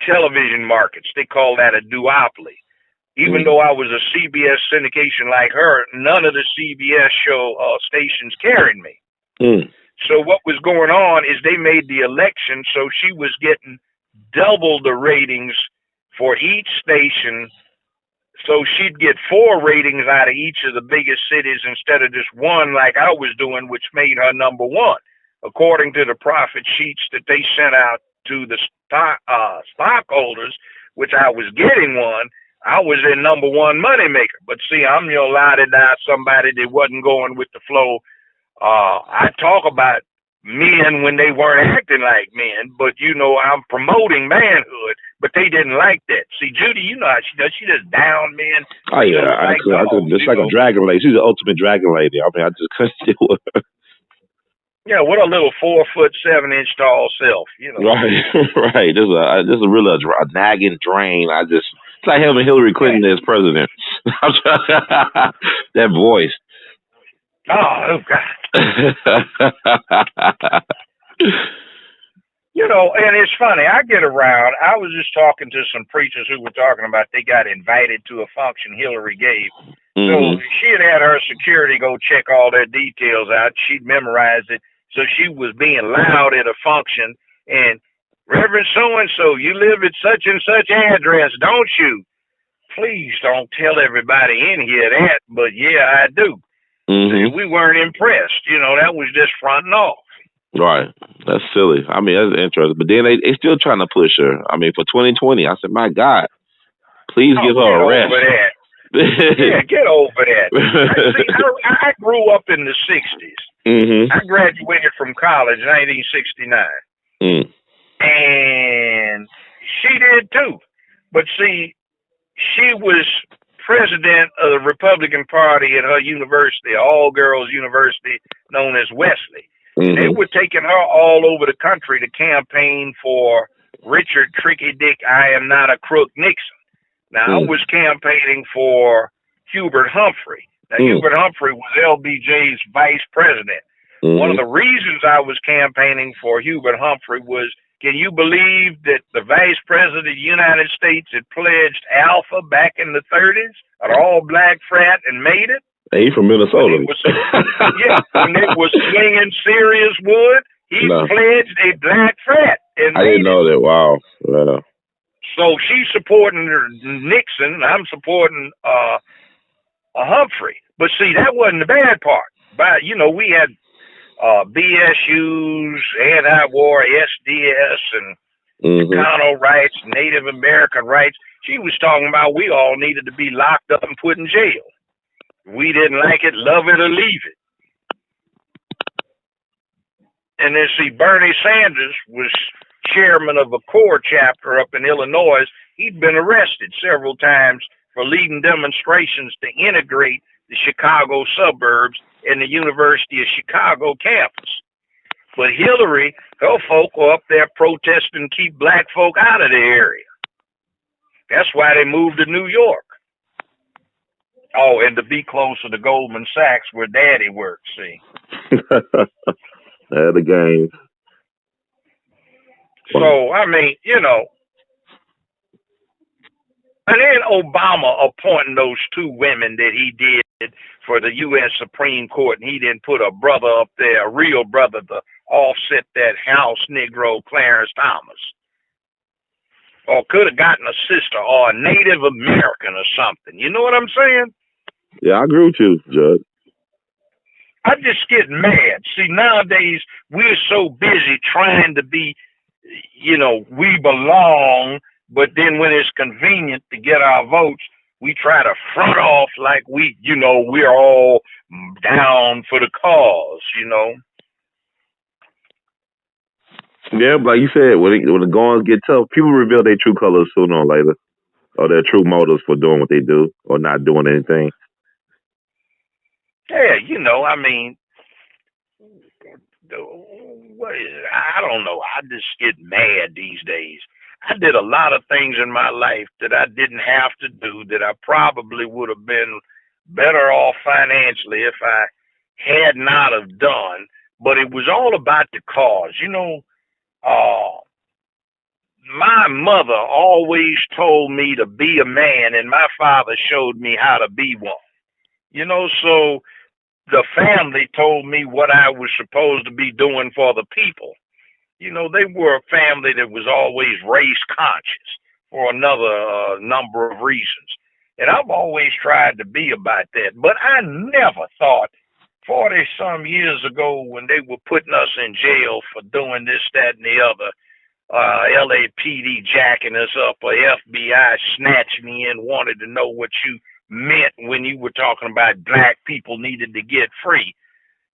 television markets. They call that a duopoly. Even though I was a CBS syndication like her, none of the CBS stations carried me. So what was going on is they made the election so she was getting double the ratings for each station. So she'd get 4 ratings out of each of the biggest cities instead of just 1 like I was doing, which made her number 1. According to the profit sheets that they sent out to the stockholders, which I was getting 1, I was their number 1 moneymaker. But see, I'm your la-di-da, somebody that wasn't going with the flow. I talk about men when they weren't acting like men, but I'm promoting manhood, but they didn't like that. See, Judy, how she does. She just down men. Oh yeah, I could. It's like a dragon lady. She's the ultimate dragon lady. I mean, I just couldn't deal with her. Yeah, what a little 4'7" tall self, Right. This is really a nagging drain. It's like having Hillary Clinton as president. That voice. Oh God. And it's funny. I get around. I was just talking to some preachers who were talking about they got invited to a function Hillary gave. So she had her security go check all their details out. She'd memorized it. So she was being loud at a function. And Reverend so-and-so, you live at such and such address, don't you? Please don't tell everybody in here that. But yeah, I do. Mm-hmm. We weren't impressed. That was just fronting off. Right. That's silly. I mean, that's interesting. But then they still trying to push her. I mean, for 2020, I said, my God, please give her a rest. Over that. Yeah, get over that. See, I grew up in the 60s. Mm-hmm. I graduated from college in 1969. And she did too. But see, she was president of the Republican Party at her university, all-girls university known as Wesley. And they were taking her all over the country to campaign for Richard Tricky Dick, I am not a crook Nixon. Now, I was campaigning for Hubert Humphrey. Now, Hubert Humphrey was LBJ's vice president. One of the reasons I was campaigning for Hubert Humphrey was, can you believe that the vice president of the United States had pledged Alpha back in the 30s, an all-black frat, and made it? Hey, he's from Minnesota. When it was swinging serious wood, he pledged a black frat. And I didn't know that. Wow. Yeah. So she's supporting Nixon, and I'm supporting Humphrey. But see, that wasn't the bad part. But, we had BSUs, anti-war, SDS, and Chicano rights, Native American rights. She was talking about we all needed to be locked up and put in jail. We didn't like it, love it, or leave it. And then see, Bernie Sanders was chairman of a core chapter up in Illinois. He'd been arrested several times for leading demonstrations to integrate the Chicago suburbs and the University of Chicago campus. But Hillary, her folk were up there protesting to keep black folk out of the area. That's why they moved to New York. Oh, and to be closer to Goldman Sachs where Daddy works, see. The game. So, I mean, and then Obama appointing those two women that he did for the U.S. Supreme Court, and he didn't put a brother up there, a real brother, to offset that House Negro Clarence Thomas. Or could have gotten a sister or a Native American or something. You know what I'm saying? Yeah, I agree with you, Judge. I just get mad. See, nowadays, we're so busy trying to be, we belong, but then when it's convenient to get our votes, we try to front off like we're all down for the cause, Yeah, but like you said, when the goings get tough, people reveal their true colors sooner or later, or their true motives for doing what they do or not doing anything. Yeah, I mean, what is it? I don't know. I just get mad these days. I did a lot of things in my life that I didn't have to do that I probably would have been better off financially if I had not have done. But it was all about the cause. My mother always told me to be a man, and my father showed me how to be one. So the family told me what I was supposed to be doing for the people. They were a family that was always race conscious for another number of reasons. And I've always tried to be about that. But I never thought 40 some years ago when they were putting us in jail for doing this, that, and the other, LAPD jacking us up, or FBI snatched me in, wanted to know what you meant when you were talking about black people needed to get free.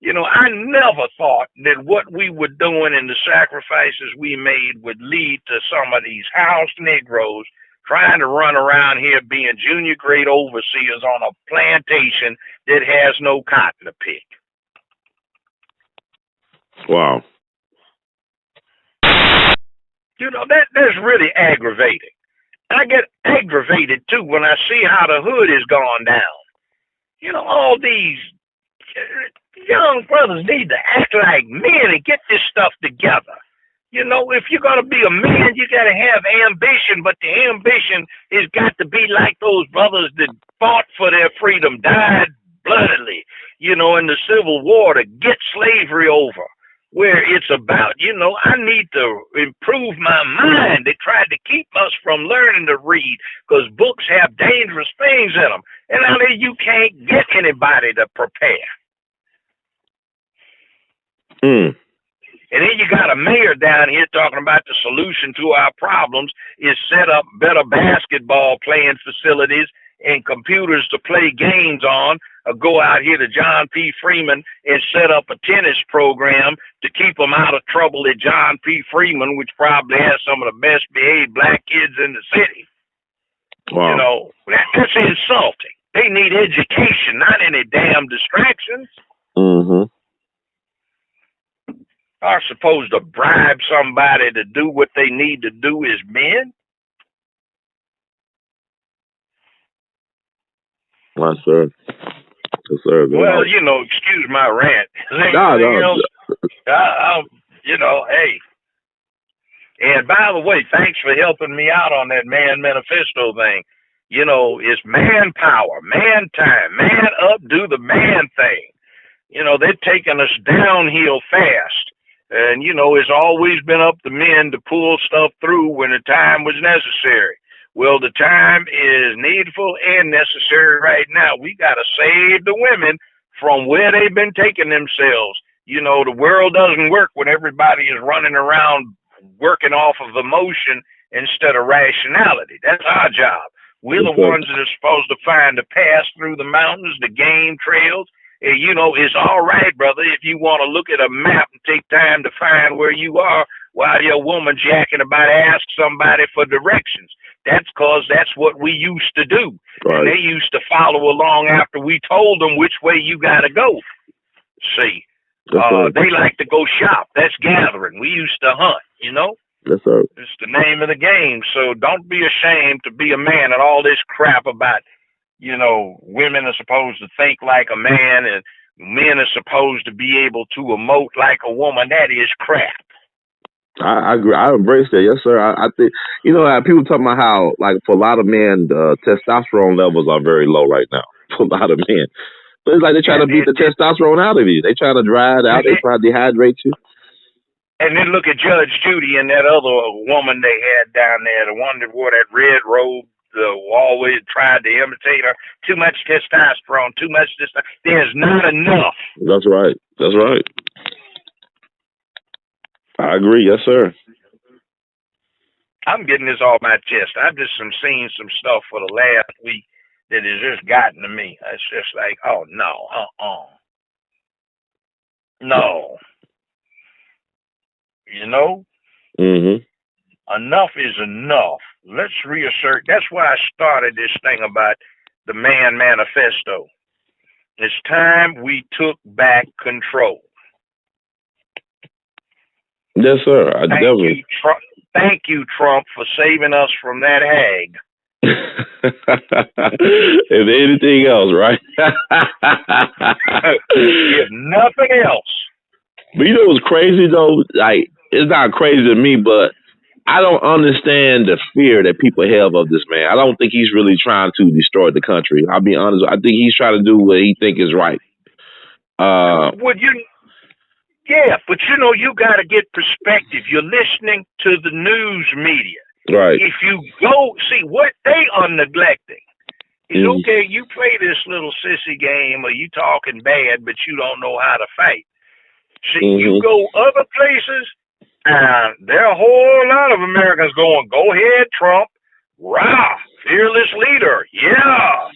I never thought that what we were doing and the sacrifices we made would lead to some of these house Negroes trying to run around here being junior grade overseers on a plantation that has no cotton to pick. Wow. That's really aggravating. I get aggravated too when I see how the hood has gone down. All these young brothers need to act like men and get this stuff together. You know, if you're gonna be a man, you gotta have ambition, but the ambition has got to be like those brothers that fought for their freedom, died bloodily, you know, in the Civil War to get slavery over. Where it's about, you know, I need to improve my mind. They tried to keep us from learning to read because books have dangerous things in them. And now you can't get anybody to prepare. Mm. And then you got a mayor down here talking about the solution to our problems is set up better basketball playing facilities and computers to play games on, or go out here to John P. Freeman and set up a tennis program to keep them out of trouble at John P. Freeman, which probably has some of the best behaved black kids in the city. Wow. You know, that's insulting. They need education, not any damn distractions. Mm-hmm. Are supposed to bribe somebody to do what they need to do as men? Yes, sir. Yes, sir. Well, you know, excuse my rant. No. Else? You know, hey. And by the way, thanks for helping me out on that man manifesto thing. You know, it's manpower, man time, man up, do the man thing. You know, they're taking us downhill fast. And, you know, it's always been up to men to pull stuff through when the time was necessary. Well, the time is needful and necessary right now. We got to save the women from where they've been taking themselves. You know, the world doesn't work when everybody is running around working off of emotion instead of rationality. That's our job. We're the ones that are supposed to find the path through the mountains, the game trails. You know, it's all right, brother, if you want to look at a map and take time to find where you are while your woman jacking about to ask somebody for directions. That's because that's what we used to do. Right. And they used to follow along after we told them which way you got to go. See, they like to go shop. That's gathering. We used to hunt, you know? Yes, sir. It's the name of the game. So don't be ashamed to be a man and all this crap about, you know, women are supposed to think like a man and men are supposed to be able to emote like a woman. That is crap. I agree. I embrace that. Yes, sir. I think, you know, people talking about how, like, for a lot of men, the testosterone levels are very low right now. For a lot of men. But it's like they try to beat the testosterone out of you. They try to dry it out. They try to dehydrate you. And then look at Judge Judy and that other woman they had down there, the one that wore that red robe, always tried to imitate her. Too much testosterone, too much this. There's not enough. That's right. That's right. I agree. Yes, sir. I'm getting this off my chest. I've just seen some stuff for the last week that has just gotten to me. It's just like, oh, no, no. You know? Mm-hmm. Enough is enough. Let's reassert. That's why I started this thing about the man manifesto. It's time we took back control. Yes, sir. Thank you, Trump, for saving us from that hag. If anything else, right? If nothing else. But you know what's crazy, though? Like, it's not crazy to me, but I don't understand the fear that people have of this man. I don't think he's really trying to destroy the country. I'll be honest. I think he's trying to do what he think is right. Yeah, but you know, you got to get perspective. You're listening to the news media. Right. If you go see what they are neglecting, is okay, you play this little sissy game or you talking bad, but you don't know how to fight. See, you go other places, there are a whole lot of Americans going, go ahead, Trump. Rah, fearless leader. Yeah.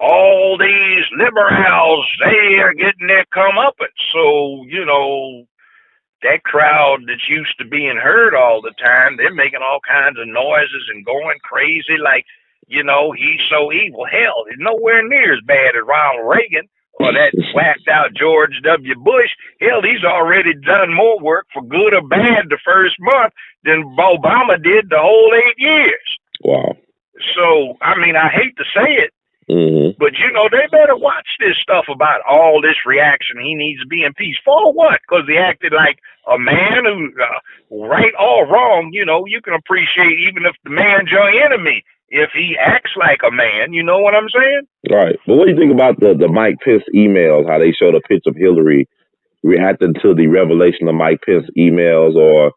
All these liberals, they are getting their comeuppance. So, you know, that crowd that's used to being heard all the time, they're making all kinds of noises and going crazy like, you know, he's so evil. Hell, he's nowhere near as bad as Ronald Reagan or that whacked out George W. Bush. Hell, he's already done more work for good or bad the first month than Obama did the whole 8 years. Wow. So, I mean, I hate to say it, Mm-hmm. But they better watch this stuff about all this reaction. He needs to be in peace for what? Because he acted like a man who, right or wrong, you can appreciate even if the man's your enemy, if he acts like a man. You know what I'm saying? Right. But what do you think about the Mike Pence emails? How they showed a picture of Hillary reacting to the revelation of Mike Pence emails, or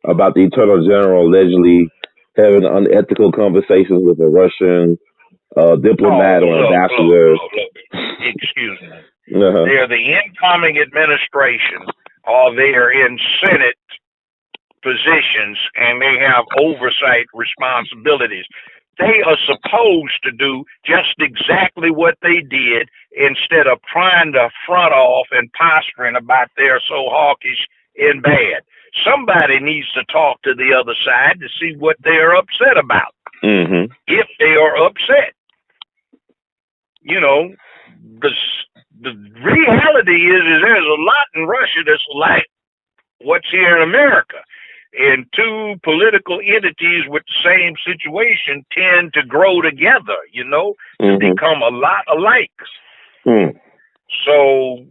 about the Attorney General allegedly having unethical conversations with a Russian Oh, diplomat or ambassador. look. Excuse me. Uh-huh. They're the incoming administration, or they are in Senate positions, and they have oversight responsibilities. They are supposed to do just exactly what they did instead of trying to front off and posturing about they're so hawkish and bad. Somebody needs to talk to the other side to see what they're upset about. Mm-hmm. If they are upset, the reality is there's a lot in Russia that's like what's here in America. And two political entities with the same situation tend to grow together, to become a lot alike. So,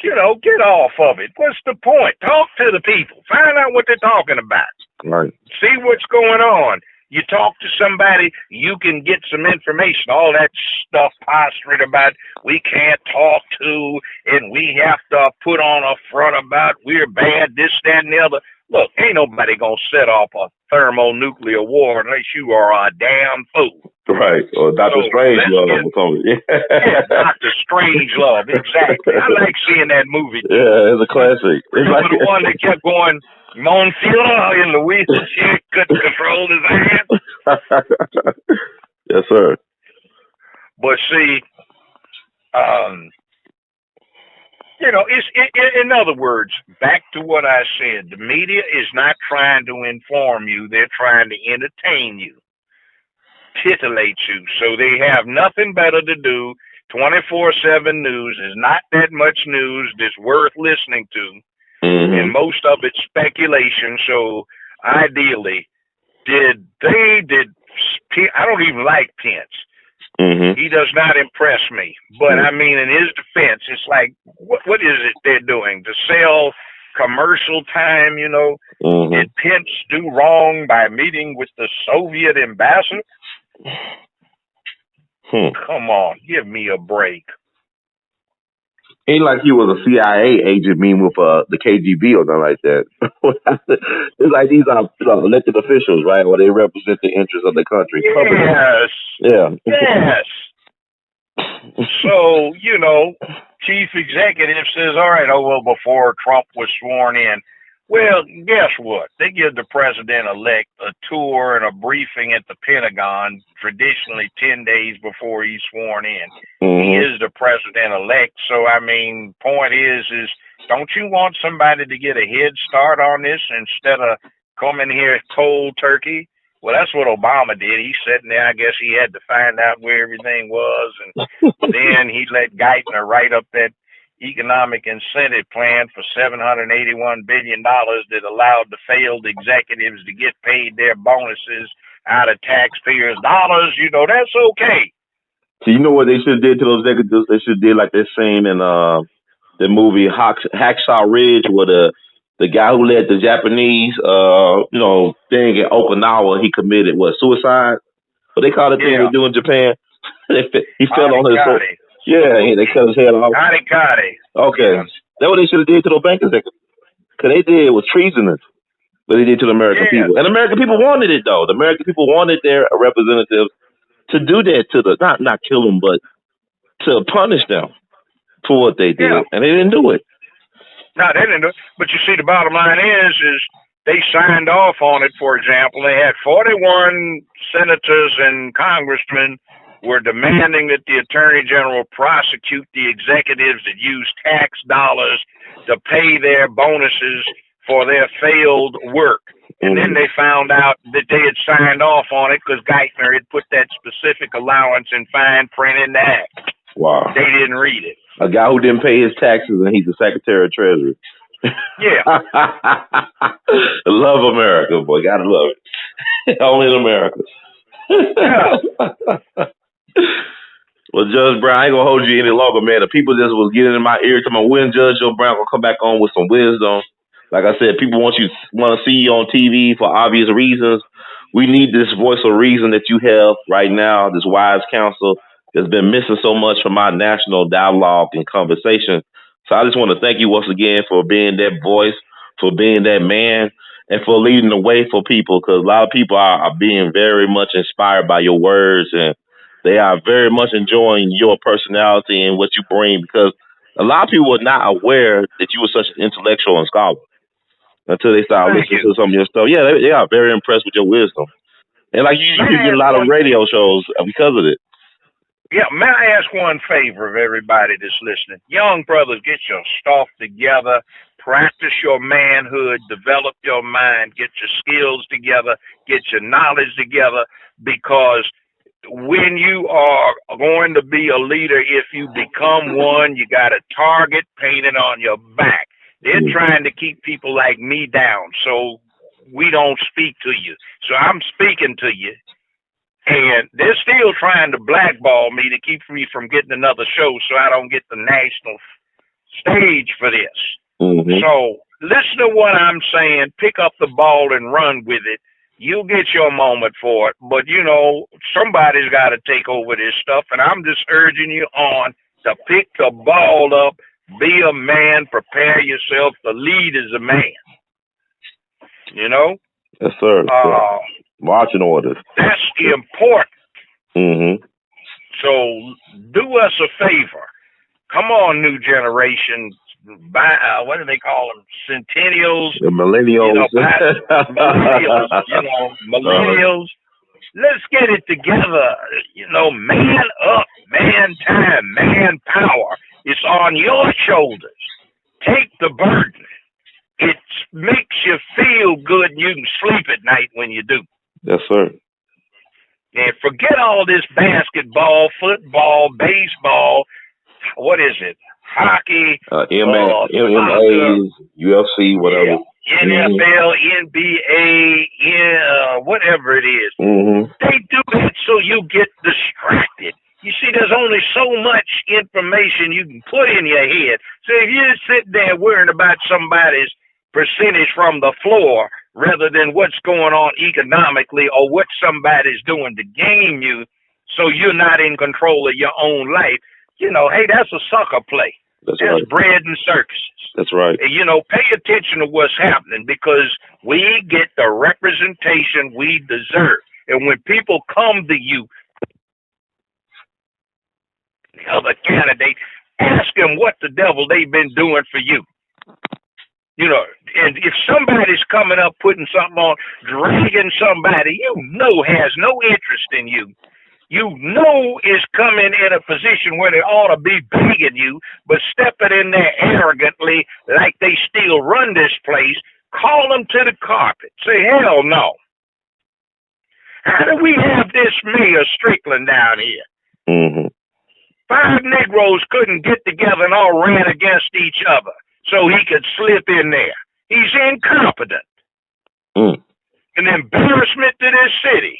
get off of it. What's the point? Talk to the people. Find out what they're talking about. Right. See what's going on. You talk to somebody, you can get some information. All that stuff posturing about we can't talk to and we have to put on a front about we're bad, this, that, and the other. Look, ain't nobody going to set off a thermonuclear war unless you are a damn fool. Right. Or Dr. Strangelove or something. Yeah, Dr. Strangelove, exactly. I like seeing that movie. Yeah, it's a classic. Remember the one that kept going, Monsieur in the wheelchair couldn't control his hand? Yes, sir. But see, in other words, back to what I said, the media is not trying to inform you. They're trying to entertain you, titillate you. So they have nothing better to do. 24/7 news is not that much news that's worth listening to. Mm-hmm. And most of it's speculation. So ideally, I don't even like Pence. Mm-hmm. He does not impress me. But I mean, in his defense, it's like, what is it they're doing? To sell commercial time, Mm-hmm. Did Pence do wrong by meeting with the Soviet ambassador? Come on, give me a break. Ain't like he was a CIA agent meeting with the KGB or nothing like that. It's like these are elected officials, right? Or they represent the interests of the country. Yes. Yeah. Yes. So, chief executive says, all right, before Trump was sworn in. Well, guess what? They give the president-elect a tour and a briefing at the Pentagon, traditionally 10 days before he's sworn in. Mm-hmm. He is the president-elect. So, point is don't you want somebody to get a head start on this instead of coming here cold turkey? Well, that's what Obama did. He's sitting there. I guess he had to find out where everything was. And then he let Geithner write up that economic incentive plan for $781 billion that allowed the failed executives to get paid their bonuses out of taxpayers' dollars. That's okay. So you know what they should have did to those executives? They should have did like they're saying in the movie Hacksaw Ridge, where the guy who led the Japanese thing in Okinawa, he committed suicide? What they call the thing they do in Japan? He fell on his foot. Yeah, they cut his head off. Okay. Yeah. That's what they should have did to those bank executives. Because they did was treasonous. What they did to the American people. And the American people wanted it, though. The American people wanted their representatives to do that to not kill them, but to punish them for what they did. Yeah. And they didn't do it. No, they didn't do it. But you see, the bottom line is they signed off on it, for example. They had 41 senators and congressmen were demanding that the attorney general prosecute the executives that used tax dollars to pay their bonuses for their failed work. And then they found out that they had signed off on it because Geithner had put that specific allowance in fine print in the act. Wow. They didn't read it. A guy who didn't pay his taxes and he's the Secretary of Treasury. Yeah. Love America, boy. Gotta love it. Only in America. Yeah. Well, Judge Brown, I ain't gonna hold you any longer, man. The people just was getting in my ear to my when Judge Joe Brown gonna come back on with some wisdom. Like I said, people want to see you on TV for obvious reasons. We need this voice of reason that you have right now, this wise counsel that's been missing so much from our national dialogue and conversation. So I just want to thank you once again for being that voice, for being that man, and for leading the way for people. Because a lot of people are being very much inspired by your words, and they are very much enjoying your personality and what you bring, because a lot of people were not aware that you were such an intellectual and scholar until they start Thank listening you. to some of your stuff. Yeah, they are very impressed with your wisdom. And like May you I get a ask lot of one? radio shows because of it. Yeah, may I ask one favor of everybody that's listening? Young brothers, get your stuff together, practice your manhood, develop your mind, get your skills together, get your knowledge together, because when you are going to be a leader, if you become one, you got a target painted on your back. They're trying to keep people like me down, so we don't speak to you. So I'm speaking to you. And they're still trying to blackball me to keep me from getting another show so I don't get the national stage for this. Mm-hmm. So listen to what I'm saying. Pick up the ball and run with it. You'll get your moment for it. But, you know, somebody's got to take over this stuff. And I'm just urging you on to pick the ball up, be a man, prepare yourself to lead as a man. You know? Yes, sir. Marching orders. That's important. Mm-hmm. So do us a favor. Come on, new generation. What do they call them? Centennials. The millennials. Millennials. Let's get it together. Man up, man time, man power. It's on your shoulders. Take the burden. It makes you feel good and you can sleep at night when you do. Yes, sir. And forget all this basketball, football, baseball. What is it? Hockey, MMA, UFC, whatever. Yeah, NFL, NBA, whatever it is. Mm-hmm. They do it so you get distracted. You see, there's only so much information you can put in your head. So if you sit there worrying about somebody's percentage from the floor rather than what's going on economically or what somebody's doing to game you, so you're not in control of your own life, hey, that's a sucker play. That's right. Bread and circuses. That's right. And, pay attention to what's happening, because we get the representation we deserve. And when people come to you, the other candidate, ask them what the devil they've been doing for you. And if somebody's coming up, putting something on, dragging somebody has no interest in you, is coming in a position where they ought to be begging you, but stepping in there arrogantly like they still run this place, call them to the carpet. Say, hell no. How do we have this Mayor Strickland down here? Mm-hmm. 5 Negroes couldn't get together and all ran against each other so he could slip in there. He's incompetent. An embarrassment to this city.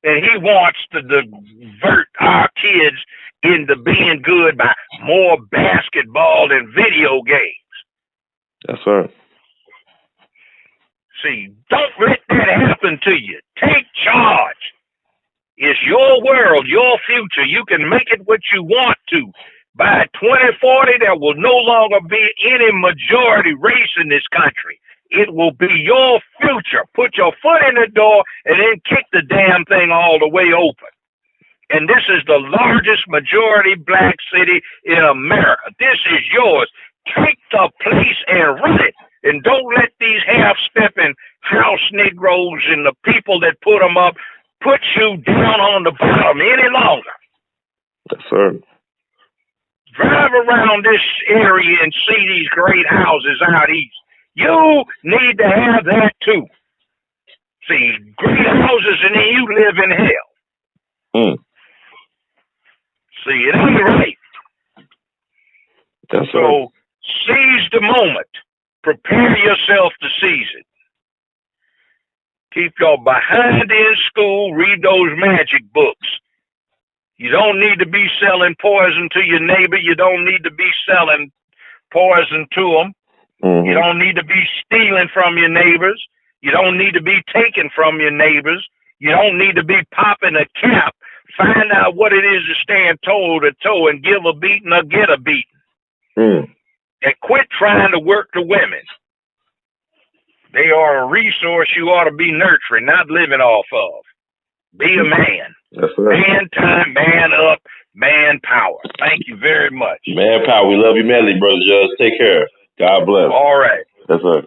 And he wants to divert our kids into being good by more basketball and video games. Yes, sir. See, don't let that happen to you. Take charge. It's your world, your future. You can make it what you want to. By 2040, there will no longer be any majority race in this country. It will be your future. Put your foot in the door and then kick the damn thing all the way open. And this is the largest majority black city in America. This is yours. Take the place and run it. And don't let these half-stepping house Negroes and the people that put them up put you down on the bottom any longer. Yes, sir. Drive around this area and see these great houses out east. You need to have that too. See, great houses and then you live in hell. See, it ain't right. Yes, sir. So seize the moment. Prepare yourself to seize it. Keep your behind in school. Read those magic books. You don't need to be selling poison to your neighbor. You don't need to be selling poison to them. You don't need to be stealing from your neighbors. You don't need to be taking from your neighbors. You don't need to be popping a cap. Find out what it is to stand toe to toe and give a beating or get a beating. And quit trying to work the women. They are a resource you ought to be nurturing, not living off of. Be a man. That's right. Man time, man up, man power. Thank you very much. Man power. We love you madly, Brother Judge. Take care. God bless. All right. That's right.